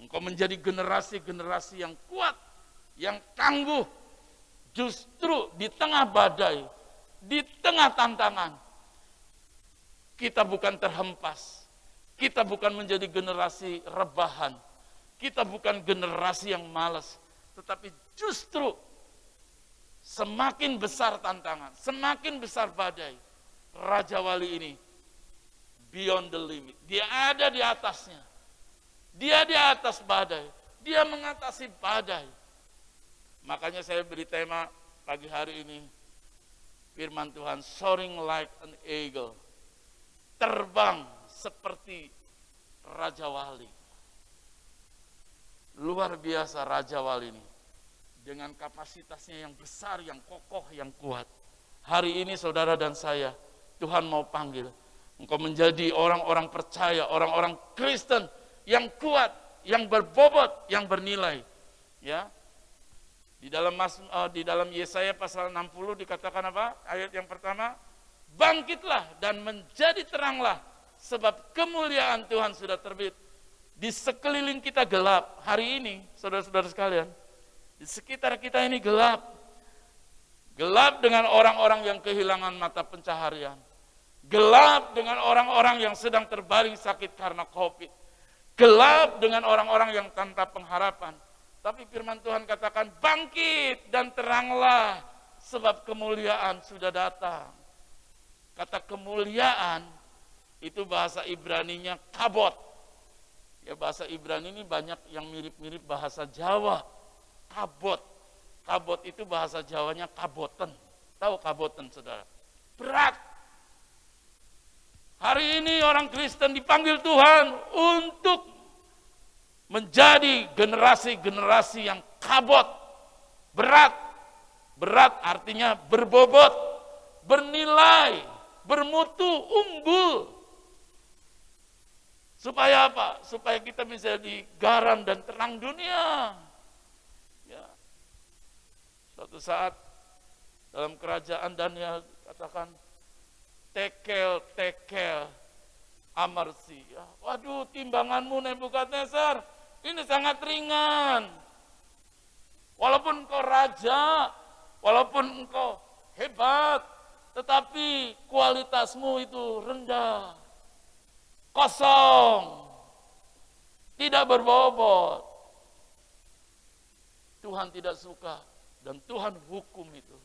Engkau menjadi generasi-generasi yang kuat, yang tangguh, justru di tengah badai, di tengah tantangan. Kita bukan terhempas, kita bukan menjadi generasi rebahan, kita bukan generasi yang malas, tetapi justru semakin besar tantangan, semakin besar badai, Raja Wali ini beyond the limit. Dia ada di atasnya. Dia di atas badai. Dia mengatasi badai. Makanya saya beri tema pagi hari ini, firman Tuhan, soaring like an eagle. Terbang seperti Raja Wali. Luar biasa Raja Wali ini. Dengan kapasitasnya yang besar, yang kokoh, yang kuat. Hari ini saudara dan saya, Tuhan mau panggil engkau menjadi orang-orang percaya, orang-orang Kristen yang kuat, yang berbobot, yang bernilai. Ya. Di dalam Yesaya pasal 60 dikatakan apa? Ayat yang pertama, bangkitlah dan menjadi teranglah, sebab kemuliaan Tuhan sudah terbit. Di sekeliling kita gelap. Hari ini, saudara-saudara sekalian, di sekitar kita ini gelap. Gelap dengan orang-orang yang kehilangan mata pencaharian. Gelap dengan orang-orang yang sedang terbaring sakit karena COVID. Gelap dengan orang-orang yang tanpa pengharapan. Tapi firman Tuhan katakan, bangkit dan teranglah, sebab kemuliaan sudah datang. Kata kemuliaan, itu bahasa Ibraninya kabot. Ya, bahasa Ibrani ini banyak yang mirip-mirip bahasa Jawa. Kabot. Kabot itu bahasa Jawanya kaboten. Tahu kaboten, saudara? Berat. Hari ini orang Kristen dipanggil Tuhan untuk menjadi generasi-generasi yang kabot. Berat. Berat artinya berbobot, bernilai, bermutu, unggul. Supaya apa? Supaya kita menjadi garam dan terang dunia. Ya. Suatu saat dalam kerajaan Daniel katakan, tekel amarsi. Ya. Waduh, timbanganmu Nebukadnezar, ini sangat ringan. Walaupun engkau raja, walaupun engkau hebat, tetapi kualitasmu itu rendah, kosong, tidak berbobot. Tuhan tidak suka dan Tuhan hukum itu.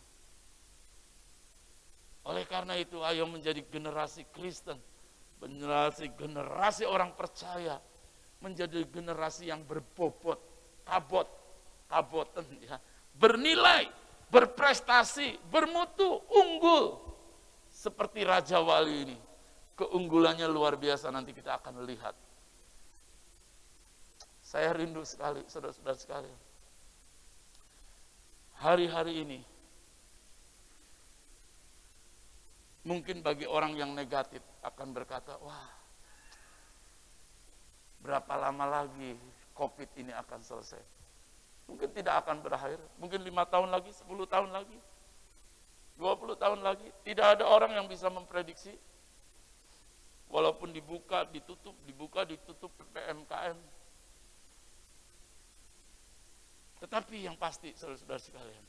Oleh karena itu, ayo menjadi generasi Kristen, generasi orang percaya, menjadi generasi yang berbobot, kaboten, ya, bernilai, berprestasi, bermutu, unggul. Seperti Raja Wali ini, keunggulannya luar biasa, nanti kita akan lihat. Saya rindu sekali, saudara-saudara sekalian. Hari-hari ini, mungkin bagi orang yang negatif akan berkata, wah, berapa lama lagi COVID ini akan selesai? Mungkin tidak akan berakhir, mungkin 5 tahun lagi, 10 tahun lagi, 20 tahun lagi. Tidak ada orang yang bisa memprediksi. Walaupun dibuka, ditutup PPKM. Tetapi yang pasti, saudara-saudara sekalian,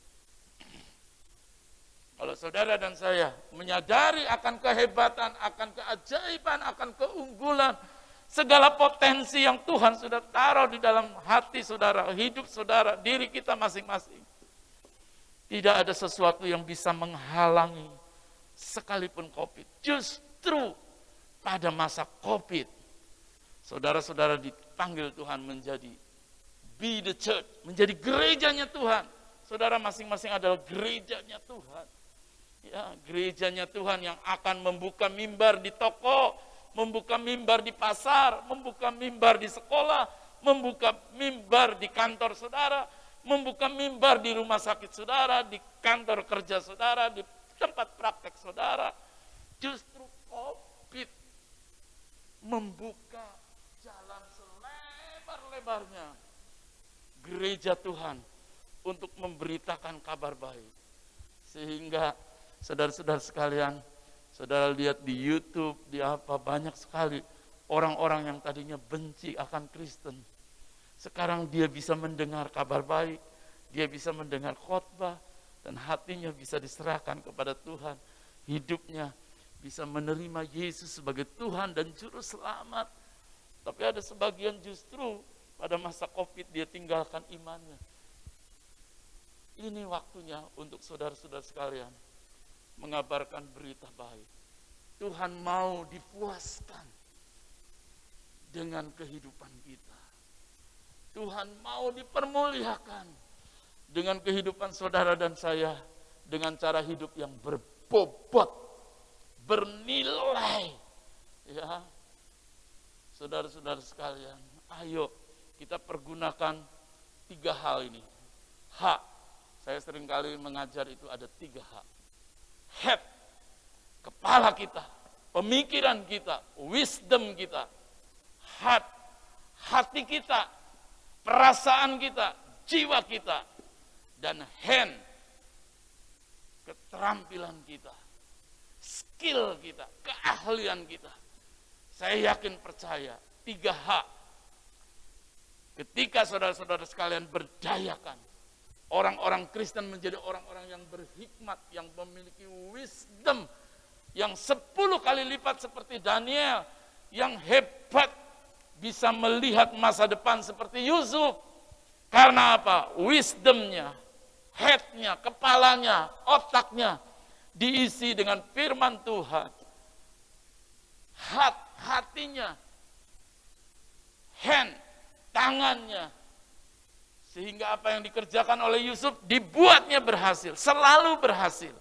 kalau saudara dan saya menyadari akan kehebatan, akan keajaiban, akan keunggulan, segala potensi yang Tuhan sudah taruh di dalam hati saudara, hidup saudara, diri kita masing-masing. Tidak ada sesuatu yang bisa menghalangi sekalipun COVID. Justru pada masa COVID, saudara-saudara dipanggil Tuhan menjadi be the church, menjadi gerejanya Tuhan. Saudara masing-masing adalah gerejanya Tuhan. Ya, gerejanya Tuhan yang akan membuka mimbar di toko, membuka mimbar di pasar, membuka mimbar di sekolah, membuka mimbar di kantor saudara, membuka mimbar di rumah sakit saudara, di kantor kerja saudara, di tempat praktek saudara. Justru COVID membuka jalan selebar-lebarnya gereja Tuhan untuk memberitakan kabar baik. Sehingga saudara-saudara sekalian, saudara lihat di YouTube, di apa, banyak sekali orang-orang yang tadinya benci akan Kristen. Sekarang dia bisa mendengar kabar baik, dia bisa mendengar khotbah, dan hatinya bisa diserahkan kepada Tuhan. Hidupnya bisa menerima Yesus sebagai Tuhan dan Juru Selamat. Tapi ada sebagian justru pada masa COVID dia tinggalkan imannya. Ini waktunya untuk saudara-saudara sekalian mengabarkan berita baik. Tuhan mau dipuaskan dengan kehidupan kita. Tuhan mau dipermuliakan dengan kehidupan saudara dan saya, dengan cara hidup yang berbobot, bernilai. Ya, saudara-saudara sekalian, ayo kita pergunakan 3 hal ini. Hak, saya seringkali mengajar itu ada 3 hak. Head, kepala kita, pemikiran kita, wisdom kita. Heart, hati kita, perasaan kita, jiwa kita. Dan hand, keterampilan kita, skill kita, keahlian kita. Saya yakin percaya 3 hak. Ketika saudara-saudara sekalian berdayakan, orang-orang Kristen menjadi orang-orang yang berhikmat, yang memiliki wisdom, yang 10 kali lipat seperti Daniel, yang hebat, bisa melihat masa depan seperti Yusuf. Karena apa? Wisdomnya, headnya, kepalanya, otaknya diisi dengan firman Tuhan. Hatinya, hand, tangannya. Sehingga apa yang dikerjakan oleh Yusuf dibuatnya berhasil, selalu berhasil.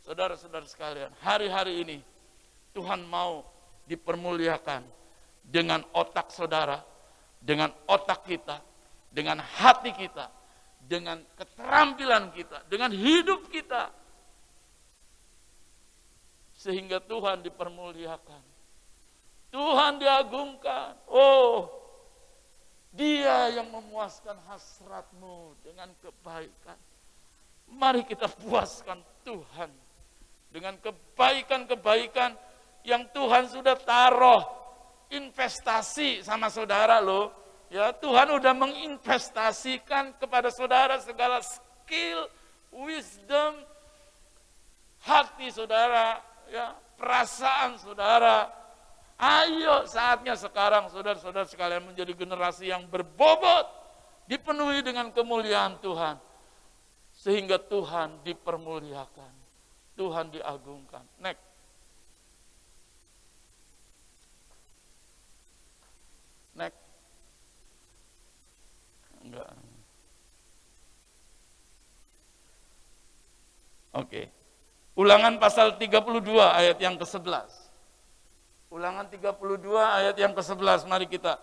Saudara-saudara sekalian, hari-hari ini Tuhan mau dipermuliakan dengan otak saudara, dengan otak kita, dengan hati kita, dengan keterampilan kita, dengan hidup kita. Sehingga Tuhan dipermuliakan. Tuhan diagungkan. Oh, Dia yang memuaskan hasratmu dengan kebaikan. Mari kita puaskan Tuhan dengan kebaikan-kebaikan yang Tuhan sudah taruh investasi sama saudara loh. Ya, Tuhan udah menginvestasikan kepada saudara segala skill, wisdom, hati saudara, ya, perasaan saudara. Ayo saatnya sekarang saudara-saudara sekalian menjadi generasi yang berbobot, dipenuhi dengan kemuliaan Tuhan. Sehingga Tuhan dipermuliakan, Tuhan diagungkan. Next. Next. Enggak. Oke. Ulangan pasal 32 ayat yang ke-11. Ulangan 32 ayat yang ke-11. Mari kita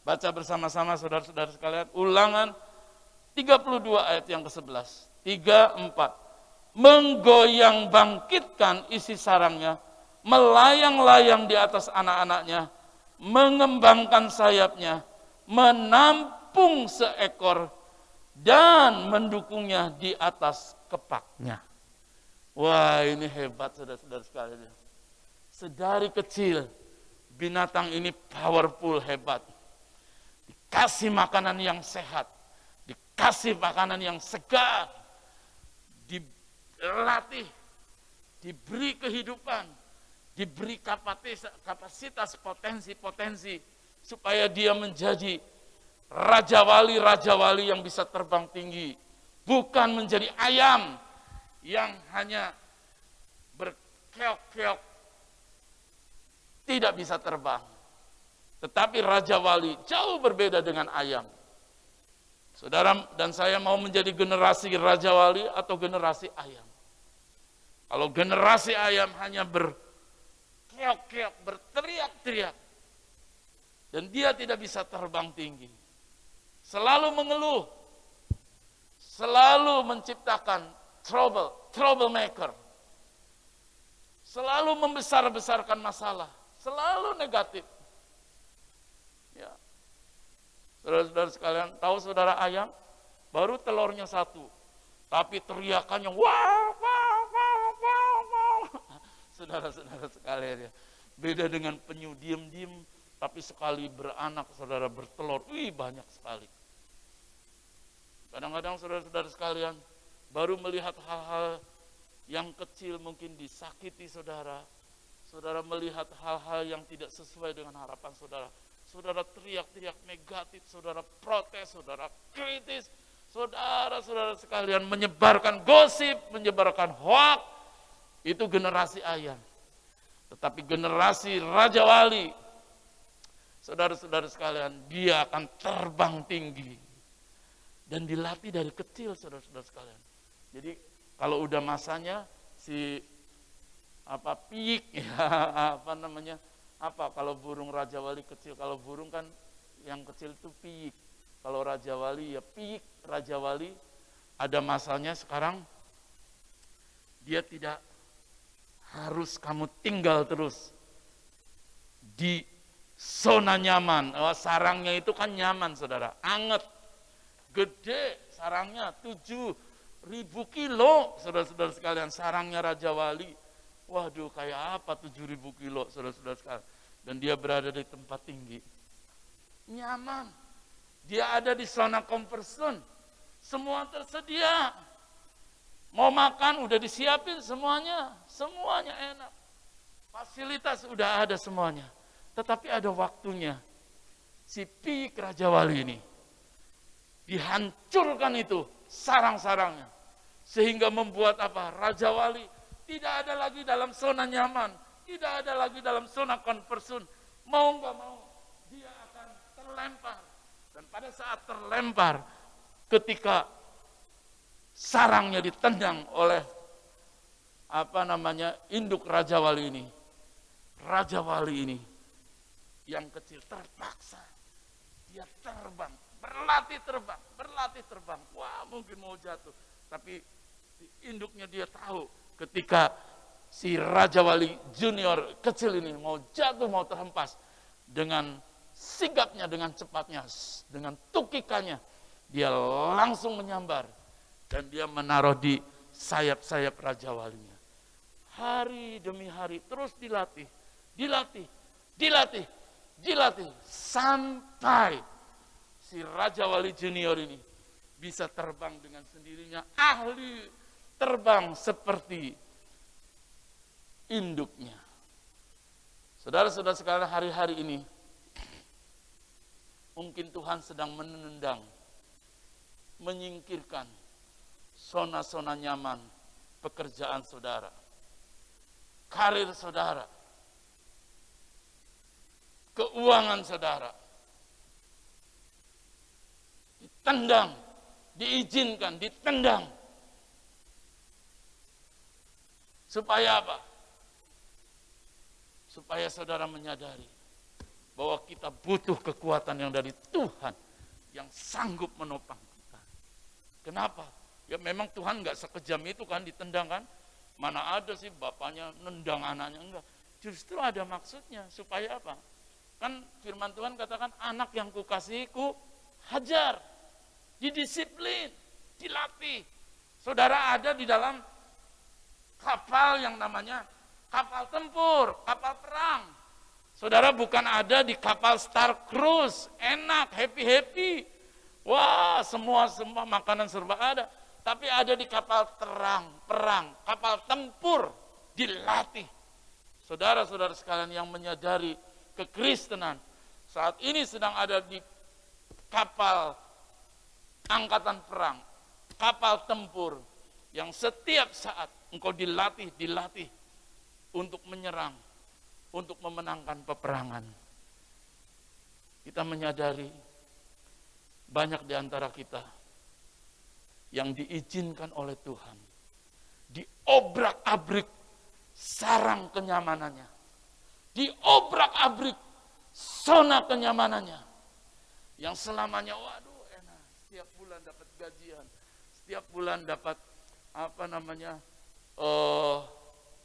baca bersama-sama saudara-saudara sekalian. Ulangan 32 ayat yang ke-11. 3, 4. Menggoyang bangkitkan isi sarangnya, melayang-layang di atas anak-anaknya, mengembangkan sayapnya, menampung seekor, dan mendukungnya di atas kepaknya. Wah, ini hebat saudara-saudara sekalian. Sedari kecil, binatang ini powerful, hebat. Dikasih makanan yang sehat, dikasih makanan yang segar, dilatih, diberi kehidupan, diberi kapasitas potensi-potensi, supaya dia menjadi raja wali yang bisa terbang tinggi. Bukan menjadi ayam yang hanya berkeok-keok, tidak bisa terbang. Tetapi raja wali jauh berbeda dengan ayam. Saudara dan saya mau menjadi generasi raja wali atau generasi ayam? Kalau generasi ayam hanya berkeok-keok, berteriak-teriak, dan dia tidak bisa terbang tinggi, selalu mengeluh, selalu menciptakan troublemaker, selalu membesar-besarkan masalah, selalu negatif. Ya. Saudara-saudara sekalian, tahu saudara ayam? Baru telurnya satu, tapi teriakannya wow, wow, wow, wow, wow. Saudara-saudara sekalian, ya. Beda dengan penyu, diam-diam, tapi sekali beranak, saudara bertelur, banyak sekali. Kadang-kadang saudara-saudara sekalian, baru melihat hal-hal yang kecil mungkin disakiti saudara. Saudara melihat hal-hal yang tidak sesuai dengan harapan saudara. Saudara teriak-teriak negatif, saudara protes, saudara kritis. Saudara-saudara sekalian menyebarkan gosip, menyebarkan hoak. Itu generasi ayam. Tetapi generasi raja wali, saudara-saudara sekalian, dia akan terbang tinggi. Dan dilatih dari kecil, saudara-saudara sekalian. Jadi kalau udah masanya si piyik ya, kalau burung raja wali kecil, kalau burung kan yang kecil itu piyik. Kalau raja wali ya piyik, raja wali ada masanya sekarang dia tidak harus kamu tinggal terus di zona nyaman. Sarangnya itu kan nyaman saudara, anget, gede sarangnya 7.000 kilo, saudara-saudara sekalian, sarangnya raja wali. Waduh, kayak apa 7.000 kilo, saudara-saudara sekalian. Dan dia berada di tempat tinggi. Nyaman. Dia ada di zona comfort zone. Semua tersedia. Mau makan udah disiapin semuanya. Semuanya enak. Fasilitas udah ada semuanya. Tetapi ada waktunya. Si piyik raja wali ini dihancurkan itu sarang-sarangnya. Sehingga membuat apa? Raja wali tidak ada lagi dalam zona nyaman, tidak ada lagi dalam zona comfort zone. Mau nggak mau, dia akan terlempar. Dan pada saat terlempar, ketika sarangnya ditendang oleh induk raja wali ini yang kecil terpaksa dia terbang berlatih terbang. Wah, mungkin mau jatuh. Tapi induknya dia tahu ketika si Raja Wali Junior kecil ini mau jatuh, mau terhempas, dengan sigapnya, dengan cepatnya, dengan tukikannya, dia langsung menyambar dan dia menaruh di sayap-sayap Raja Walinya. Hari demi hari terus dilatih sampai si Raja Wali Junior ini bisa terbang dengan sendirinya, ahli terbang seperti induknya. Saudara-saudara sekalian, hari-hari ini mungkin Tuhan sedang menendang, menyingkirkan zona-zona nyaman pekerjaan saudara, karir saudara, keuangan saudara. Ditendang, diizinkan, ditendang. Supaya apa? Supaya saudara menyadari bahwa kita butuh kekuatan yang dari Tuhan yang sanggup menopang kita. Kenapa? Ya memang Tuhan nggak sekejam itu kan ditendang kan. Mana ada sih bapaknya nendang anaknya, enggak. Justru ada maksudnya, supaya apa? Kan firman Tuhan katakan, anak yang kukasihiku hajar, didisiplin, dilatih. Saudara ada di dalam kapal yang namanya kapal tempur, kapal perang. Saudara bukan ada di kapal Star Cruise, enak, happy-happy. Wah, semua makanan serba ada. Tapi ada di kapal perang, kapal tempur, dilatih. Saudara-saudara sekalian yang menyadari kekristenan saat ini sedang ada di kapal angkatan perang, kapal tempur yang setiap saat engkau dilatih untuk menyerang, untuk memenangkan peperangan. Kita menyadari banyak di antara kita yang diizinkan oleh Tuhan diobrak-abrik sarang kenyamanannya, diobrak-abrik zona kenyamanannya, yang selamanya waduh enak, setiap bulan dapat gajian, setiap bulan dapat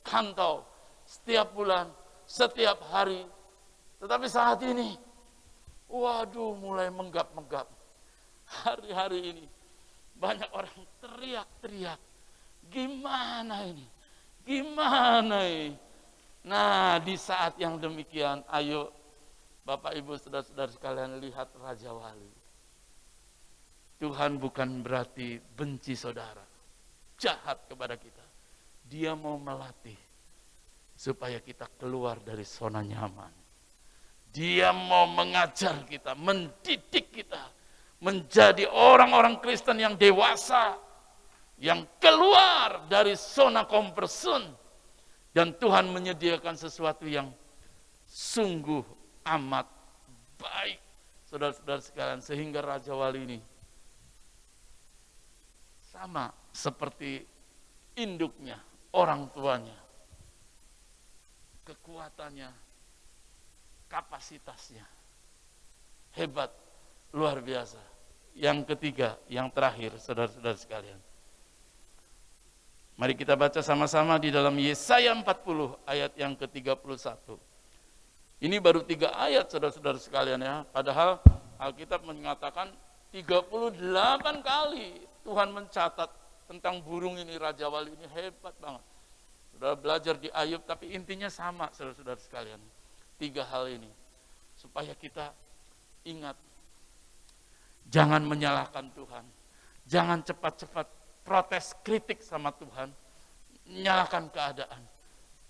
kantau, setiap bulan, setiap hari. Tetapi saat ini, waduh mulai menggap-menggap. Hari-hari ini banyak orang teriak-teriak, gimana ini? Gimana ini? Nah, di saat yang demikian, ayo Bapak Ibu saudara-saudara sekalian lihat Raja Wali. Tuhan bukan berarti benci saudara, jahat kepada kita. Dia mau melatih supaya kita keluar dari zona nyaman. Dia mau mengajar kita, mendidik kita menjadi orang-orang Kristen yang dewasa, yang keluar dari zona comfort zone. Dan Tuhan menyediakan sesuatu yang sungguh amat baik, saudara-saudara sekalian, sehingga Raja Wali ini sama seperti induknya, orang tuanya, kekuatannya, kapasitasnya hebat, luar biasa. Yang ketiga, yang terakhir, saudara-saudara sekalian, mari kita baca sama-sama di dalam Yesaya 40 ayat yang ke-31. Ini baru 3 ayat saudara-saudara sekalian ya. Padahal Alkitab mengatakan 38 kali Tuhan mencatat tentang burung ini, Raja Wali ini hebat banget. Saudara belajar di Ayub, tapi intinya sama saudara-saudara sekalian. 3 hal ini. Supaya kita ingat, jangan menyalahkan Tuhan. Jangan cepat-cepat protes kritik sama Tuhan, menyalahkan keadaan.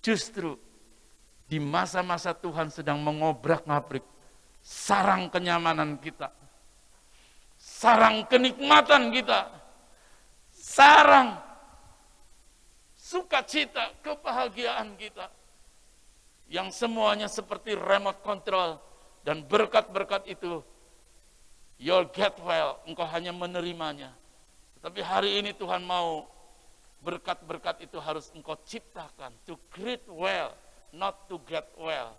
Justru di masa-masa Tuhan sedang mengobrak-ngabrik sarang kenyamanan kita, sarang kenikmatan kita, sarang sukacita, kebahagiaan kita, yang semuanya seperti remote control, dan berkat-berkat itu you'll get well, engkau hanya menerimanya. Tapi hari ini Tuhan mau berkat-berkat itu harus engkau ciptakan, to create well, not to get well.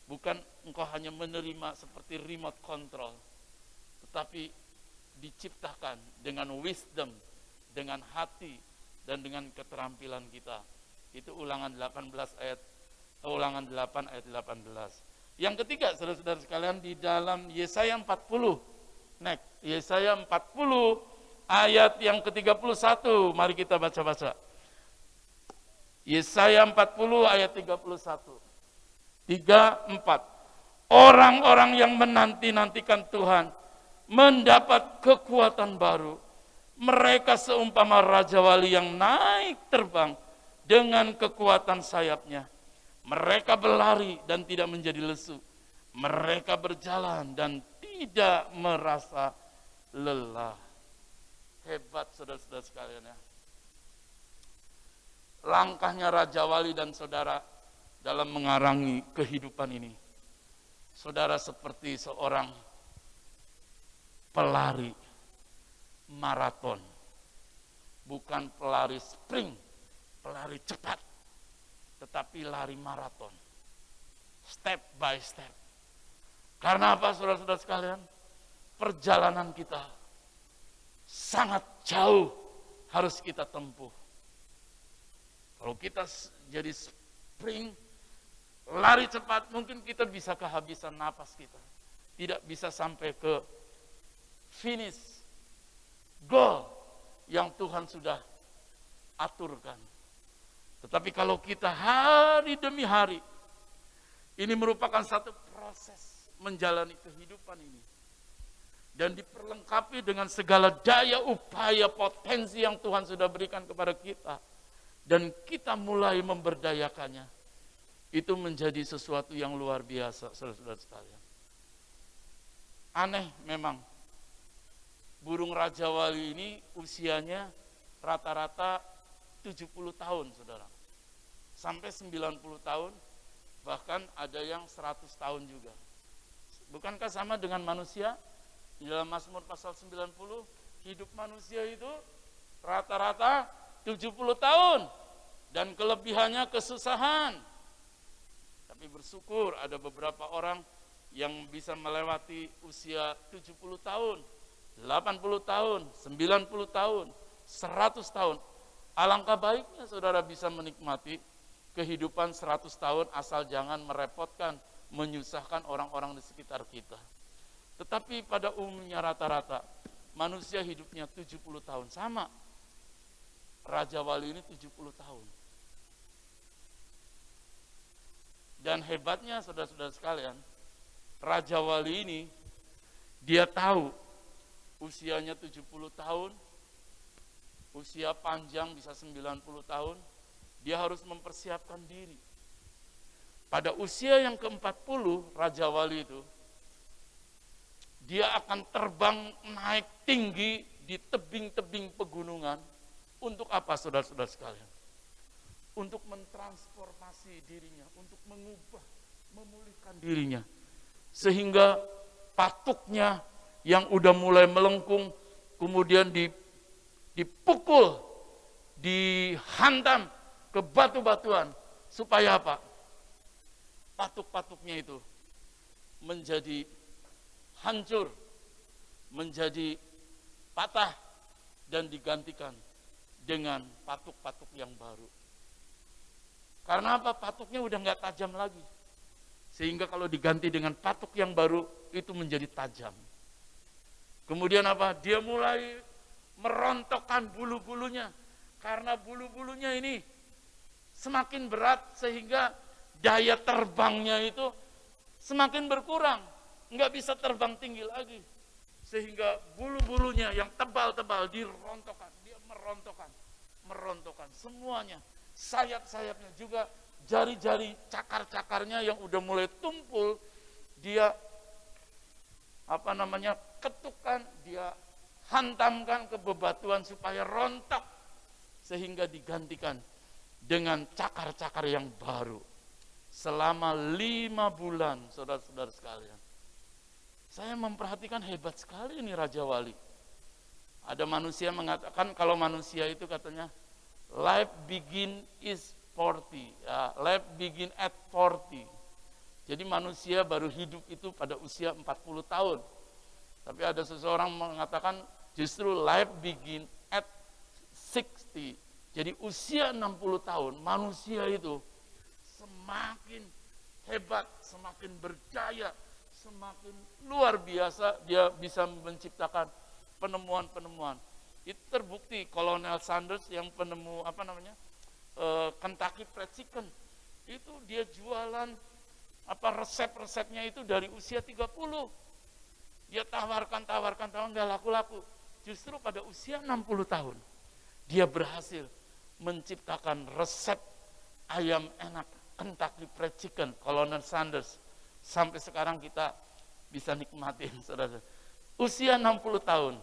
Bukan engkau hanya menerima seperti remote control, tetapi diciptakan dengan wisdom, dengan hati, dan dengan keterampilan kita. Itu Ulangan 8 ayat 18. Yang ketiga, saudara-saudara sekalian, di dalam Yesaya 40. Next, Yesaya 40 ayat yang ke-31. Mari kita baca-baca. Yesaya 40 ayat 31. 3, 4. Orang-orang yang menanti-nantikan Tuhan mendapat kekuatan baru. Mereka seumpama Raja Wali yang naik terbang dengan kekuatan sayapnya. Mereka berlari dan tidak menjadi lesu. Mereka berjalan dan tidak merasa lelah. Hebat saudara-saudara sekalian ya. Langkahnya Raja Wali dan saudara dalam mengarangi kehidupan ini. Saudara seperti seorang pelari maraton. Bukan pelari sprint, pelari cepat. Tetapi lari maraton. Step by step. Karena apa saudara-saudara sekalian? Perjalanan kita sangat jauh harus kita tempuh. Kalau kita jadi sprint, lari cepat, mungkin kita bisa kehabisan napas kita. Tidak bisa sampai ke finish, goal yang Tuhan sudah aturkan. Tetapi kalau kita hari demi hari, ini merupakan satu proses menjalani kehidupan ini. Dan diperlengkapi dengan segala daya, upaya, potensi yang Tuhan sudah berikan kepada kita. Dan kita mulai memberdayakannya. Itu menjadi sesuatu yang luar biasa, saudara-saudara sekalian. Aneh memang. Burung Raja Wali ini usianya rata-rata 70 tahun, saudara. Sampai 90 tahun, bahkan ada yang 100 tahun juga. Bukankah sama dengan manusia? Di dalam Mazmur pasal 90, hidup manusia itu rata-rata 70 tahun. Dan kelebihannya kesusahan. Tapi bersyukur ada beberapa orang yang bisa melewati usia 70 tahun, 80 tahun, 90 tahun, 100 tahun. Alangkah baiknya saudara bisa menikmati kehidupan 100 tahun asal jangan merepotkan, menyusahkan orang-orang di sekitar kita. Tetapi pada umumnya rata-rata manusia hidupnya 70 tahun. Sama. Raja Wali ini 70 tahun. Dan hebatnya saudara-saudara sekalian, Raja Wali ini dia tahu usianya 70 tahun, usia panjang bisa 90 tahun, dia harus mempersiapkan diri. Pada usia yang ke-40, Raja Wali itu, dia akan terbang naik tinggi di tebing-tebing pegunungan. Untuk apa saudara-saudara sekalian? Untuk mentransformasi dirinya, untuk mengubah, memulihkan dirinya. Sehingga patuknya yang udah mulai melengkung, kemudian dipukul, dihantam ke batu-batuan. Supaya apa? Patuk-patuknya itu menjadi hancur, menjadi patah, dan digantikan dengan patuk-patuk yang baru. Karena apa? Patuknya udah nggak tajam lagi. Sehingga kalau diganti dengan patuk yang baru, itu menjadi tajam. Kemudian apa? Dia mulai merontokkan bulu-bulunya. Karena bulu-bulunya ini semakin berat sehingga daya terbangnya itu semakin berkurang. Nggak bisa terbang tinggi lagi. Sehingga bulu-bulunya yang tebal-tebal dirontokkan. Dia merontokkan semuanya. Sayap-sayapnya juga, jari-jari cakar-cakarnya yang udah mulai tumpul, dia ketukkan, dia hantamkan ke bebatuan supaya rontok, sehingga digantikan dengan cakar-cakar yang baru. Selama 5 bulan, saudara-saudara sekalian. Saya memperhatikan hebat sekali ini Raja Wali. Ada manusia mengatakan, kalau manusia itu katanya, life begin is 40, ya, life begin at 40. Jadi manusia baru hidup itu pada usia 40 tahun. Tapi ada seseorang mengatakan justru life begin at 60. Jadi usia 60 tahun manusia itu semakin hebat, semakin berdaya, semakin luar biasa, dia bisa menciptakan penemuan-penemuan. Itu terbukti Kolonel Sanders yang penemu Kentucky Fried Chicken. Itu dia jualan resep-resepnya itu dari usia 30. Dia tawarkan nggak laku-laku. Justru pada usia 60 tahun dia berhasil menciptakan resep ayam enak Kentucky Fried Chicken Kolonel Sanders. Sampai sekarang kita bisa nikmatin, saudara. Usia 60 tahun,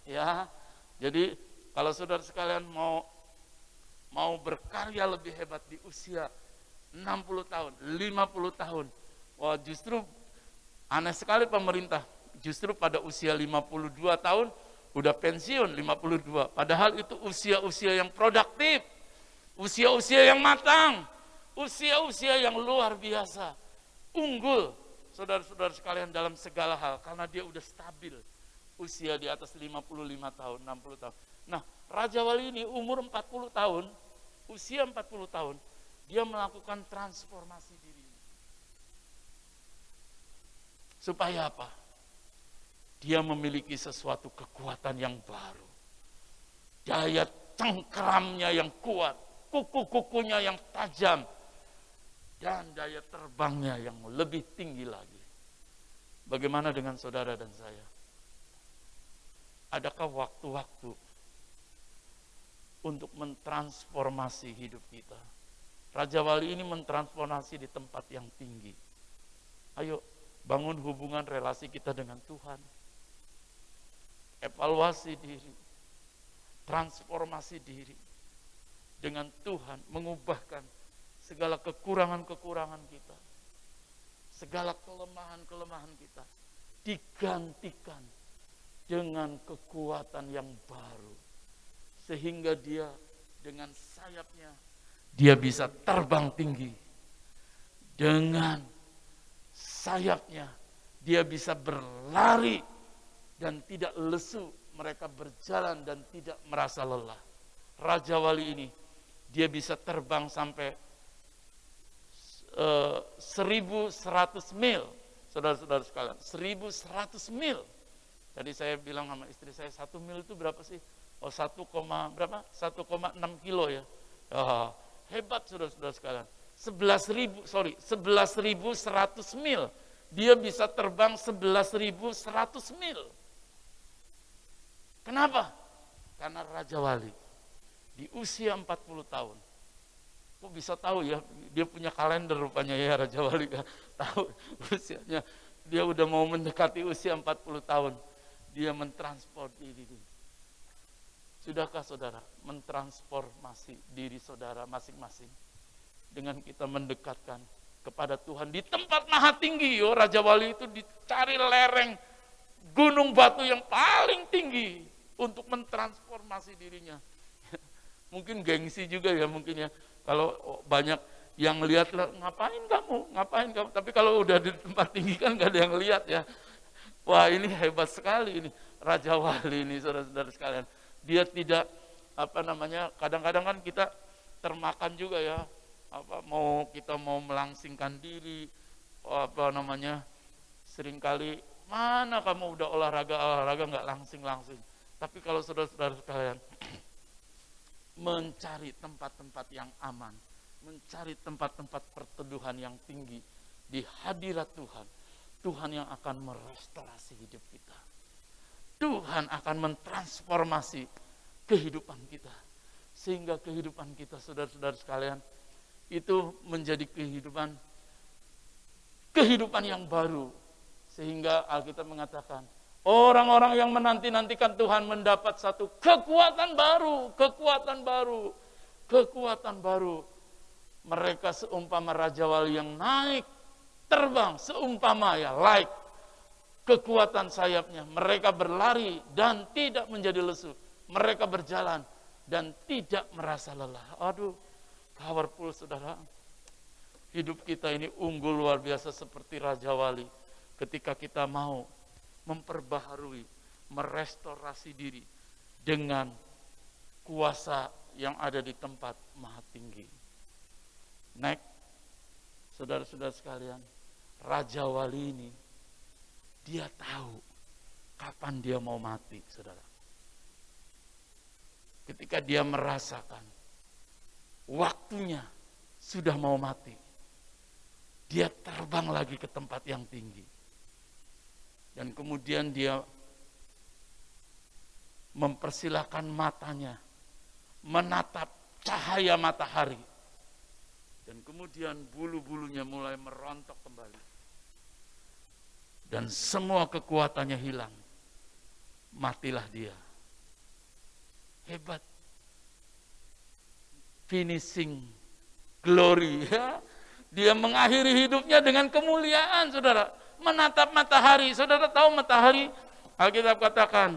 ya. Jadi kalau saudara sekalian mau berkarya lebih hebat di usia 60 tahun, 50 tahun, wah justru aneh sekali pemerintah. Justru pada usia 52 tahun udah pensiun 52. Padahal itu usia-usia yang produktif, usia-usia yang matang, usia-usia yang luar biasa. Unggul, saudara-saudara sekalian dalam segala hal, karena dia udah stabil, usia di atas 55 tahun, 60 tahun. Nah, Raja Wali ini umur 40 tahun, usia 40 tahun, dia melakukan transformasi diri. Supaya apa? Dia memiliki sesuatu kekuatan yang baru. Daya cengkeramnya yang kuat, kuku-kukunya yang tajam, dan daya terbangnya yang lebih tinggi lagi. Bagaimana dengan saudara dan saya? Adakah waktu-waktu untuk mentransformasi hidup kita? Raja Wali ini mentransformasi di tempat yang tinggi. Ayo bangun hubungan relasi kita dengan Tuhan. Evaluasi diri. Transformasi diri. Dengan Tuhan mengubahkan segala kekurangan-kekurangan kita, segala kelemahan-kelemahan kita, digantikan dengan kekuatan yang baru. Sehingga dia dengan sayapnya, dia bisa terbang tinggi. Dengan sayapnya, dia bisa berlari dan tidak lesu. Mereka berjalan dan tidak merasa lelah. Raja Wali ini, dia bisa terbang sampai 1100 mil, saudara-saudara sekalian, 1100 mil. Tadi saya bilang sama istri saya, 1 mil itu berapa sih? Oh 1,6 kilo ya. Oh, hebat saudara-saudara sekalian. 11.100 mil. Dia bisa terbang 11.100 mil. Kenapa? Karena Raja Wali di usia 40 tahun. Kok bisa tahu ya, dia punya kalender rupanya ya Raja Wali, tahu usianya. Dia udah mau mendekati usia 40 tahun. Dia mentransform diri. Sudahkah saudara mentransformasi diri saudara masing-masing dengan kita mendekatkan kepada Tuhan di tempat maha tinggi? Oh, Raja Wali itu dicari lereng gunung batu yang paling tinggi untuk mentransformasi dirinya. Mungkin gengsi juga ya mungkin ya. Kalau banyak yang lihat, ngapain kamu? Tapi kalau udah di tempat tinggi kan gak ada yang lihat ya. Wah, ini hebat sekali ini Raja Wali ini, saudara-saudara sekalian. Dia tidak kadang-kadang kan kita termakan juga ya. Kita mau melangsingkan diri, seringkali mana kamu udah olahraga nggak langsing. Tapi kalau saudara-saudara sekalian mencari tempat-tempat yang aman, mencari tempat-tempat perteduhan yang tinggi di hadirat Tuhan, Tuhan yang akan merestorasi hidup kita. Tuhan akan mentransformasi kehidupan kita, sehingga kehidupan kita, saudara-saudara sekalian, itu menjadi kehidupan yang baru. Sehingga Alkitab mengatakan, orang-orang yang menanti-nantikan Tuhan mendapat satu kekuatan baru. Mereka seumpama Raja Wali yang naik, terbang, seumpama kekuatan sayapnya. Mereka berlari dan tidak menjadi lesu. Mereka berjalan dan tidak merasa lelah. Aduh, powerful saudara. Hidup kita ini unggul luar biasa seperti Raja Wali. Ketika kita mau memperbaharui, merestorasi diri dengan kuasa yang ada di tempat maha tinggi. Next, saudara-saudara sekalian, Raja Wali ini, dia tahu kapan dia mau mati, saudara. Ketika dia merasakan waktunya sudah mau mati, dia terbang lagi ke tempat yang tinggi. Dan kemudian dia mempersilahkan matanya menatap cahaya matahari. Dan kemudian bulu-bulunya mulai merontok kembali. Dan semua kekuatannya hilang. Matilah dia. Hebat. Finishing glory. Ya. Dia mengakhiri hidupnya dengan kemuliaan, saudara. Menatap matahari. Saudara tahu matahari? Alkitab katakan,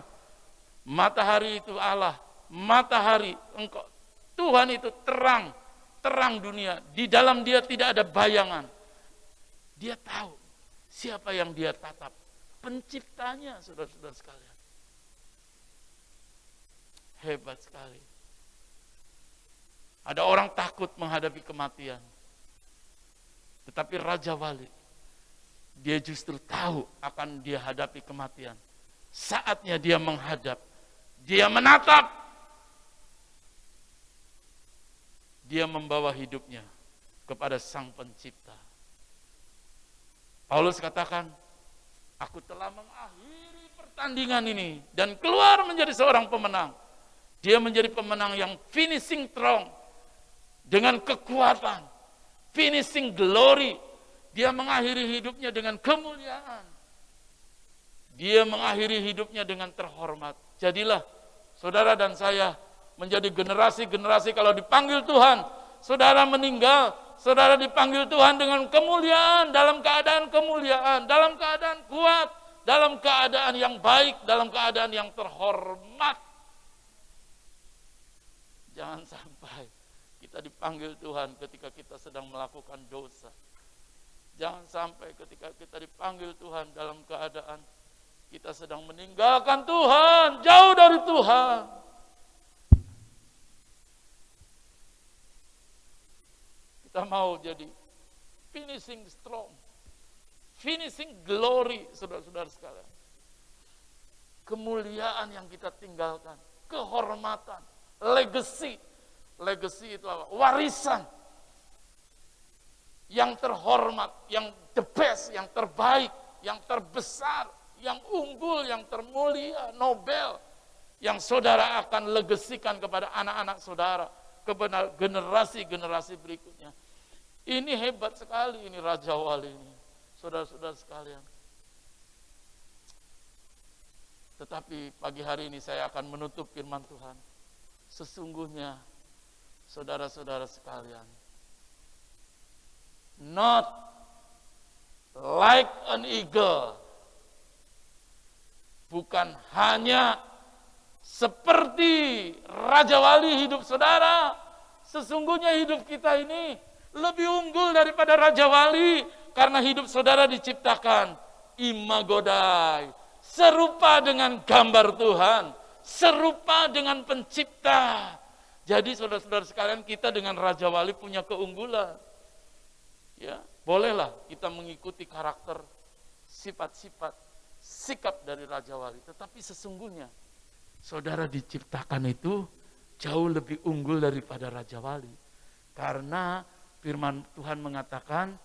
matahari itu Allah. Matahari, engkau, Tuhan itu terang. Terang dunia. Di dalam dia tidak ada bayangan. Dia tahu siapa yang dia tatap. Penciptanya, saudara-saudara sekalian. Hebat sekali. Ada orang takut menghadapi kematian. Tetapi Raja Wali, dia justru tahu akan dia hadapi kematian. Saatnya dia menghadap, dia menatap, dia membawa hidupnya kepada Sang Pencipta. Paulus katakan, aku telah mengakhiri pertandingan ini dan keluar menjadi seorang pemenang. Dia menjadi pemenang yang finishing strong dengan kekuatan, finishing glory. Dia mengakhiri hidupnya dengan kemuliaan. Dia mengakhiri hidupnya dengan terhormat. Jadilah saudara dan saya menjadi generasi-generasi kalau dipanggil Tuhan, saudara meninggal, saudara dipanggil Tuhan dengan kemuliaan, dalam keadaan kemuliaan, dalam keadaan kuat, dalam keadaan yang baik, dalam keadaan yang terhormat. Jangan sampai kita dipanggil Tuhan ketika kita sedang melakukan dosa. Jangan sampai ketika kita dipanggil Tuhan dalam keadaan kita sedang meninggalkan Tuhan, jauh dari Tuhan. Kita mau jadi finishing strong, finishing glory, saudara-saudara sekalian. Kemuliaan yang kita tinggalkan, kehormatan, legacy. Legacy itu apa? Warisan yang terhormat, yang the best, yang terbaik, yang terbesar, yang unggul, yang termulia, Nobel, yang saudara akan legasikan kepada anak-anak saudara, kepada generasi-generasi berikutnya. Ini hebat sekali, ini Raja Wali ini, saudara-saudara sekalian. Tetapi pagi hari ini saya akan menutup firman Tuhan. Sesungguhnya, saudara-saudara sekalian, not like an eagle, bukan hanya seperti Raja Wali hidup saudara. Sesungguhnya hidup kita ini lebih unggul daripada Raja Wali, karena hidup saudara diciptakan imago Dei, serupa dengan gambar Tuhan, serupa dengan Pencipta. Jadi saudara-saudara sekalian, kita dengan Raja Wali punya keunggulan. Ya, bolehlah kita mengikuti karakter, sifat-sifat, sikap dari Raja Wali. Tetapi sesungguhnya saudara diciptakan itu jauh lebih unggul daripada Raja Wali. Karena firman Tuhan mengatakan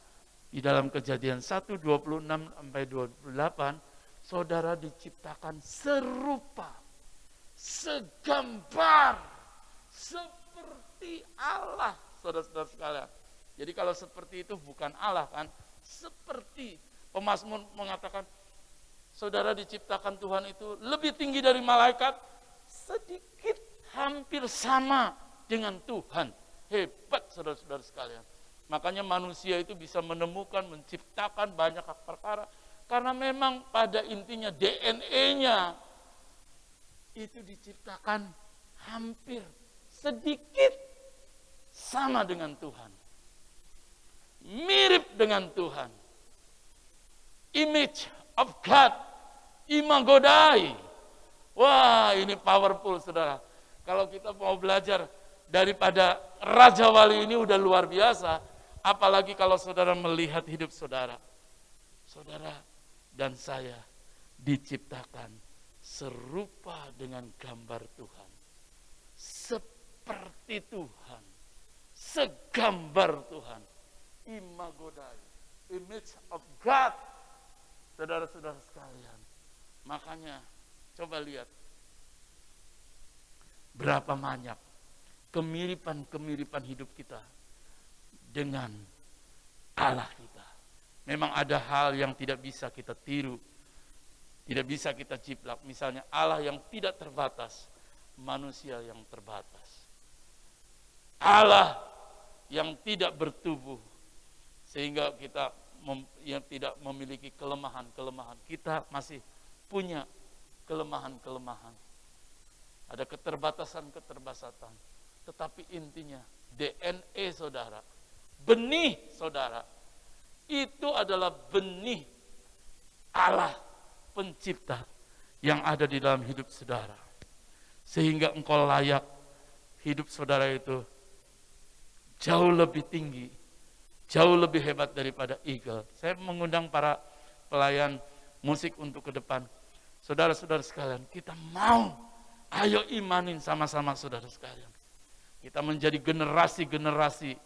di dalam Kejadian 1:26-28, saudara diciptakan serupa, segambar, seperti Allah, saudara-saudara sekalian. Jadi kalau seperti itu bukan Allah kan, seperti. Pemazmur mengatakan, saudara diciptakan Tuhan itu lebih tinggi dari malaikat, sedikit hampir sama dengan Tuhan. Hebat saudara-saudara sekalian. Makanya manusia itu bisa menemukan, menciptakan banyak perkara, karena memang pada intinya DNA-nya itu diciptakan hampir sedikit sama dengan Tuhan. Mirip dengan Tuhan. Image of God, Imago Dei. Wah, ini powerful saudara. Kalau kita mau belajar daripada Raja Wali ini udah luar biasa. Apalagi kalau saudara melihat hidup saudara. Saudara dan saya diciptakan serupa dengan gambar Tuhan. Seperti Tuhan. Segambar Tuhan. Imago Dei. Image of God. Saudara-saudara sekalian. Makanya coba lihat. Berapa banyak kemiripan-kemiripan hidup kita dengan Allah kita. Memang ada hal yang tidak bisa kita tiru, tidak bisa kita jiplak. Misalnya Allah yang tidak terbatas, manusia yang terbatas. Allah yang tidak bertubuh, sehingga kita yang tidak memiliki kelemahan-kelemahan. Kita masih punya kelemahan-kelemahan. Ada keterbatasan-keterbatasan. Tetapi intinya DNA saudara, benih saudara, itu adalah benih Allah pencipta yang ada di dalam hidup saudara. Sehingga engkau layak hidup saudara itu jauh lebih tinggi, jauh lebih hebat daripada eagle. Saya mengundang para pelayan musik untuk ke depan. Saudara-saudara sekalian, kita mau, ayo imanin sama-sama saudara sekalian. Kita menjadi generasi-generasi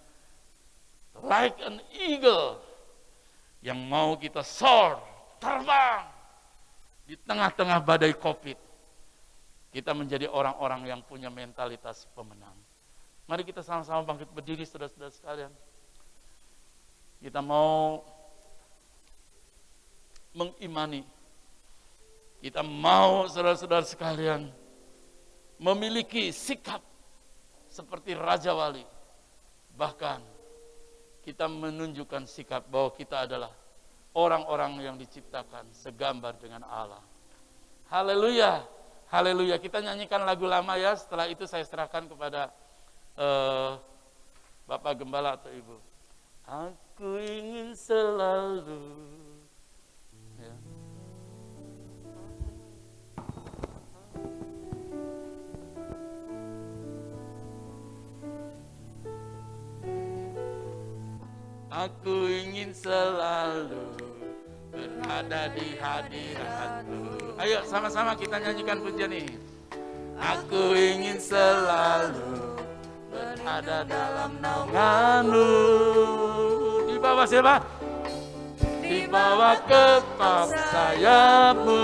like an eagle yang mau kita soar, terbang di tengah-tengah badai COVID. Kita menjadi orang-orang yang punya mentalitas pemenang. Mari kita sama-sama bangkit berdiri saudara-saudara sekalian. Kita mau mengimani. Kita mau saudara-saudara sekalian memiliki sikap seperti Raja Wali. Bahkan kita menunjukkan sikap bahwa kita adalah orang-orang yang diciptakan segambar dengan Allah. Haleluya, haleluya. Kita nyanyikan lagu lama ya. Setelah itu saya serahkan kepada Bapak Gembala atau Ibu. Aku ingin selalu ya. Aku ingin selalu berada di hadirat-Mu. Ayo sama-sama kita nyanyikan pujian ini. Aku ingin selalu berada dalam naungan-Mu. Di bawah siapa? Di bawah kepak sayap-Mu.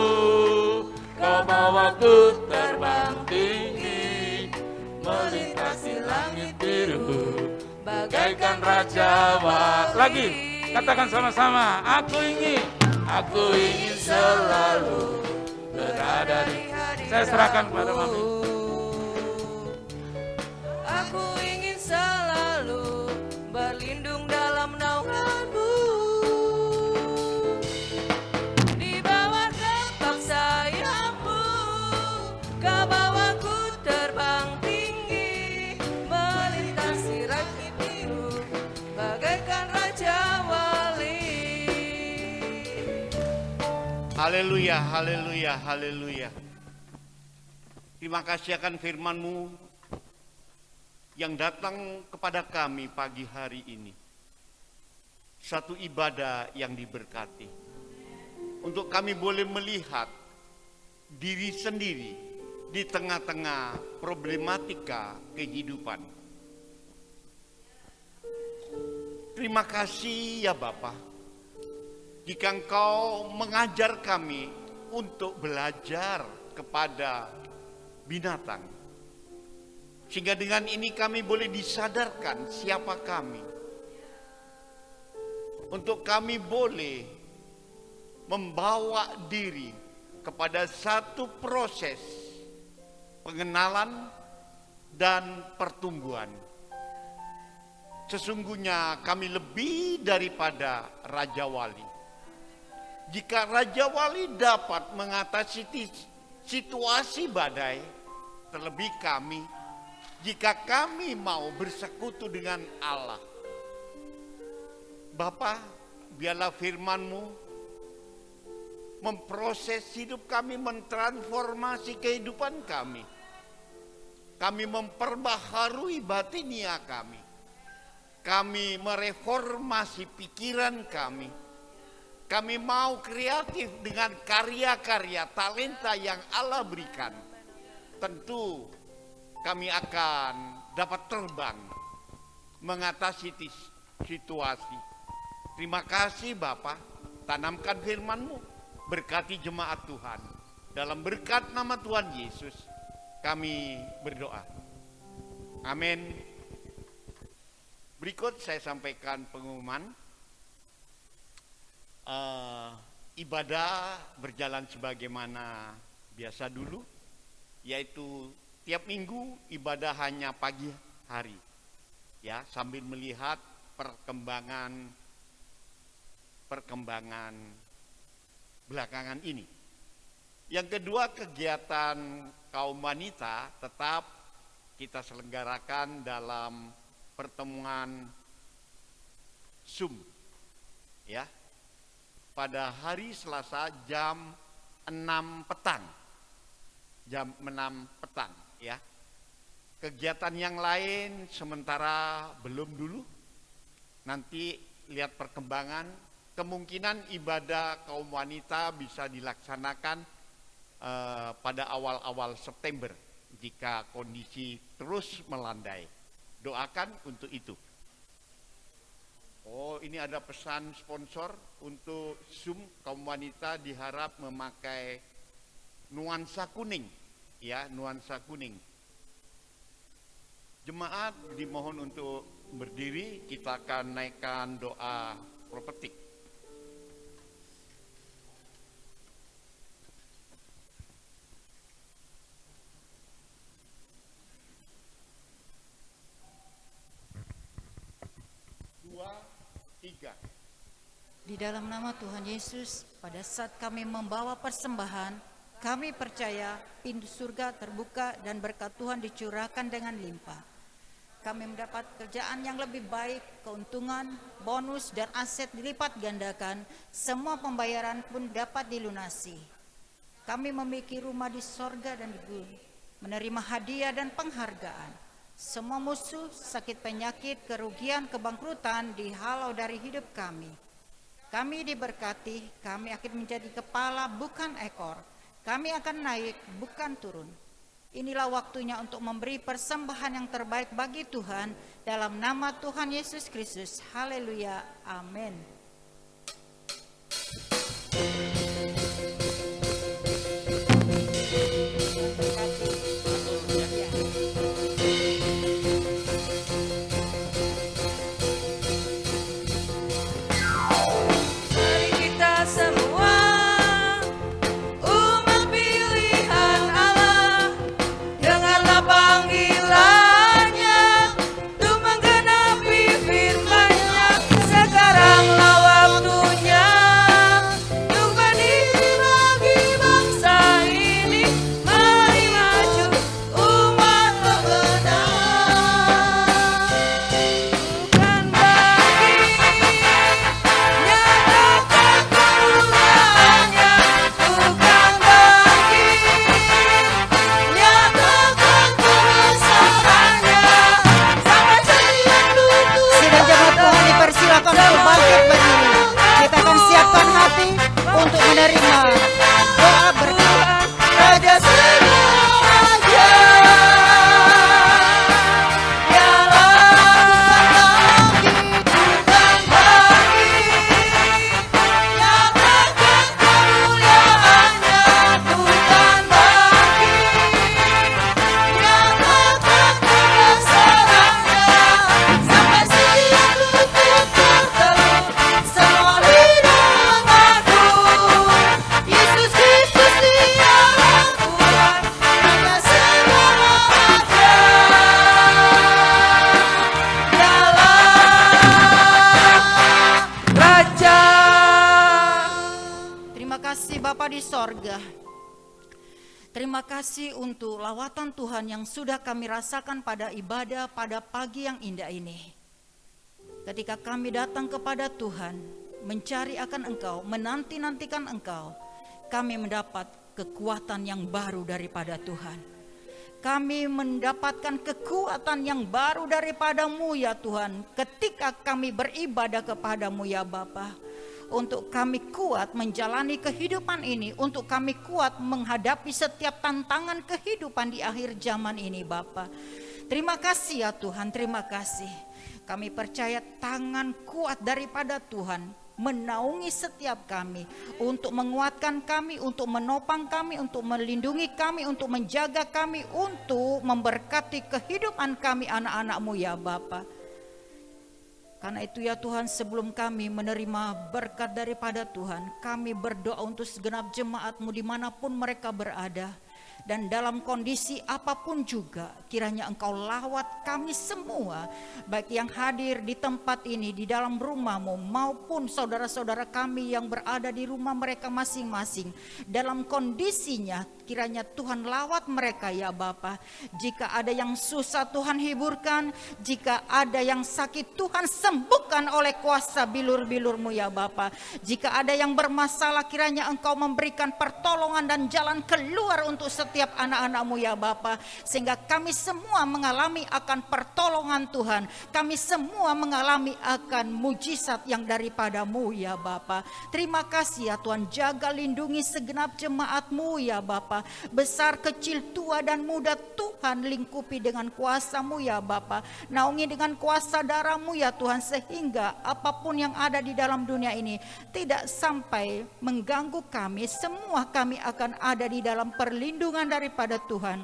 Kau bawaku terbang tinggi, melintasi langit biru, bagaikan Raja Wali. Lagi, katakan sama-sama. Aku ingin selalu berada di. Saya serahkan kepada Mami. Aku ingin selalu berlindung dalam naungan-Mu. Di bawah kepak sayap-Mu, Kau bawaku terbang tinggi, melintasi langit biru, bagaikan Raja Wali. Haleluya, haleluya, haleluya. Terima kasih akan firman-Mu yang datang kepada kami pagi hari ini. Satu ibadah yang diberkati. Untuk kami boleh melihat diri sendiri di tengah-tengah problematika kehidupan. Terima kasih ya Bapa, jika Engkau mengajar kami untuk belajar kepada binatang. Sehingga dengan ini kami boleh disadarkan siapa kami. Untuk kami boleh membawa diri kepada satu proses pengenalan dan pertumbuhan. Sesungguhnya kami lebih daripada Raja Wali. Jika Raja Wali dapat mengatasi situasi badai, terlebih kami, jika kami mau bersekutu dengan Allah. Bapa, biarlah firman-Mu memproses hidup kami, mentransformasi kehidupan kami. Kami memperbaharui batinia kami. Kami mereformasi pikiran kami. Kami mau kreatif dengan karya-karya talenta yang Allah berikan. Tentu kami akan dapat terbang mengatasi situasi. Terima kasih Bapa, tanamkan firman-Mu, berkati jemaat Tuhan. Dalam berkat nama Tuhan Yesus kami berdoa. Amin. Berikut saya sampaikan pengumuman. Ibadah berjalan sebagaimana biasa dulu, yaitu tiap minggu ibadah hanya pagi hari, ya, sambil melihat perkembangan belakangan ini. Yang kedua, kegiatan kaum wanita tetap kita selenggarakan dalam pertemuan Zoom, ya, pada hari Selasa jam 6 petang. Jam 6 petang, ya. Kegiatan yang lain sementara belum dulu. Nanti lihat perkembangan, kemungkinan ibadah kaum wanita bisa dilaksanakan pada awal-awal September jika kondisi terus melandai. Doakan untuk itu. Oh, ini ada pesan sponsor untuk Zoom kaum wanita diharap memakai nuansa kuning, ya, nuansa kuning. Jemaat dimohon untuk berdiri, kita akan naikkan doa profetik. Di dalam nama Tuhan Yesus, pada saat kami membawa persembahan, kami percaya pintu surga terbuka dan berkat Tuhan dicurahkan dengan limpah. Kami mendapat kerjaan yang lebih baik, keuntungan, bonus, dan aset dilipat gandakan, semua pembayaran pun dapat dilunasi. Kami memiliki rumah di sorga dan di bumi, menerima hadiah dan penghargaan. Semua musuh, sakit penyakit, kerugian, kebangkrutan dihalau dari hidup kami. Kami diberkati, kami akan menjadi kepala bukan ekor. Kami akan naik bukan turun. Inilah waktunya untuk memberi persembahan yang terbaik bagi Tuhan dalam nama Tuhan Yesus Kristus. Haleluya. Amin. Bapa di sorga, terima kasih untuk lawatan Tuhan yang sudah kami rasakan pada ibadah pada pagi yang indah ini. Ketika kami datang kepada Tuhan, mencari akan Engkau, menanti-nantikan Engkau, kami mendapat kekuatan yang baru daripada Tuhan. Kami mendapatkan kekuatan yang baru daripada-Mu ya Tuhan, ketika kami beribadah kepada-Mu ya Bapa. Untuk kami kuat menjalani kehidupan ini, untuk kami kuat menghadapi setiap tantangan kehidupan di akhir zaman ini Bapa. Terima kasih ya Tuhan, terima kasih. Kami percaya tangan kuat daripada Tuhan menaungi setiap kami, untuk menguatkan kami, untuk menopang kami, untuk melindungi kami, untuk menjaga kami, untuk memberkati kehidupan kami anak-anak-Mu ya Bapa. Karena itu ya Tuhan, sebelum kami menerima berkat daripada Tuhan, kami berdoa untuk segenap jemaat-Mu dimanapun mereka berada. Dan dalam kondisi apapun juga, kiranya Engkau lawat kami semua, baik yang hadir di tempat ini, di dalam rumah-Mu, maupun saudara-saudara kami yang berada di rumah mereka masing-masing. Dalam kondisinya, kiranya Tuhan lawat mereka ya Bapa. Jika ada yang susah, Tuhan hiburkan. Jika ada yang sakit, Tuhan sembuhkan oleh kuasa bilur-bilur-Mu ya Bapa. Jika ada yang bermasalah, kiranya Engkau memberikan pertolongan dan jalan keluar untuk setiap anak-anak-Mu ya Bapa, sehingga kami semua mengalami akan pertolongan Tuhan. Kami semua mengalami akan mujizat yang daripada-Mu ya Bapa. Terima kasih ya Tuhan, jaga lindungi segenap jemaat-Mu ya Bapa. Besar, kecil, tua dan muda, Tuhan lingkupi dengan kuasa-Mu ya Bapa. Naungi dengan kuasa darah-Mu ya Tuhan, sehingga apapun yang ada di dalam dunia ini tidak sampai mengganggu kami. Semua kami akan ada di dalam perlindungan daripada Tuhan.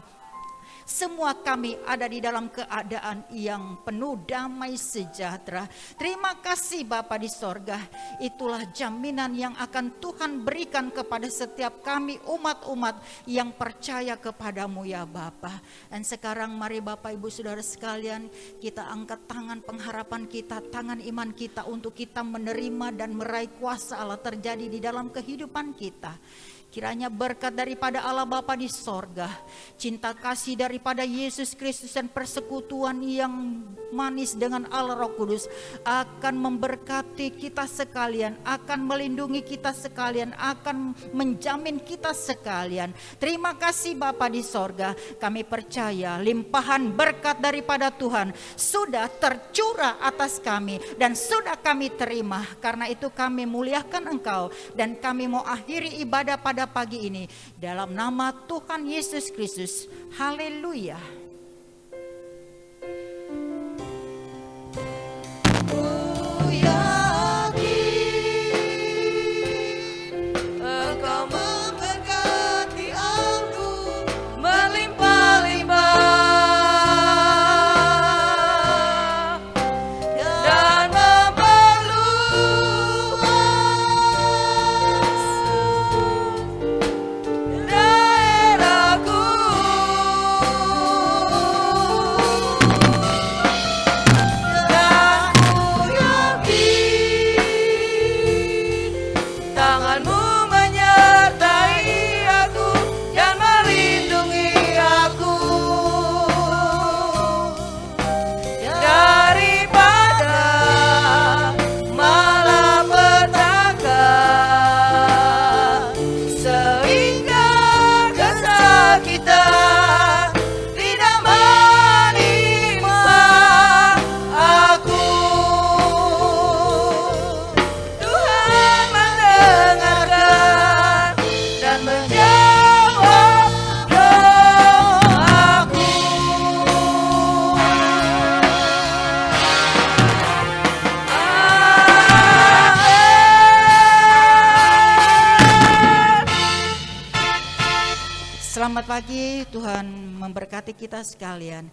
Semua kami ada di dalam keadaan yang penuh damai sejahtera. Terima kasih Bapa di sorga. Itulah jaminan yang akan Tuhan berikan kepada setiap kami umat-umat yang percaya kepada-Mu ya Bapa. Dan sekarang mari Bapak Ibu Saudara sekalian, kita angkat tangan pengharapan kita, tangan iman kita, untuk kita menerima dan meraih kuasa Allah terjadi di dalam kehidupan kita. Kiranya berkat daripada Allah Bapa di sorga, cinta kasih daripada Yesus Kristus dan persekutuan yang manis dengan Allah Roh Kudus akan memberkati kita sekalian, akan melindungi kita sekalian, akan menjamin kita sekalian. Terima kasih Bapa di sorga, kami percaya limpahan berkat daripada Tuhan sudah tercurah atas kami dan sudah kami terima. Karena itu kami muliakan Engkau dan kami mau akhiri ibadah pada pagi ini dalam nama Tuhan Yesus Kristus. Haleluya. Engkau memberkati aku melimpah-limpah dan memperluas daerahku. Dan ku yakin tangan-Mu menyertai aku dan melindungi aku daripada malapetaka, sehingga kesakitan tidak menimpa aku. Tuhan mendengarkan dan menjawab doaku. Selamat pagi, Tuhan memberkati kita sekalian.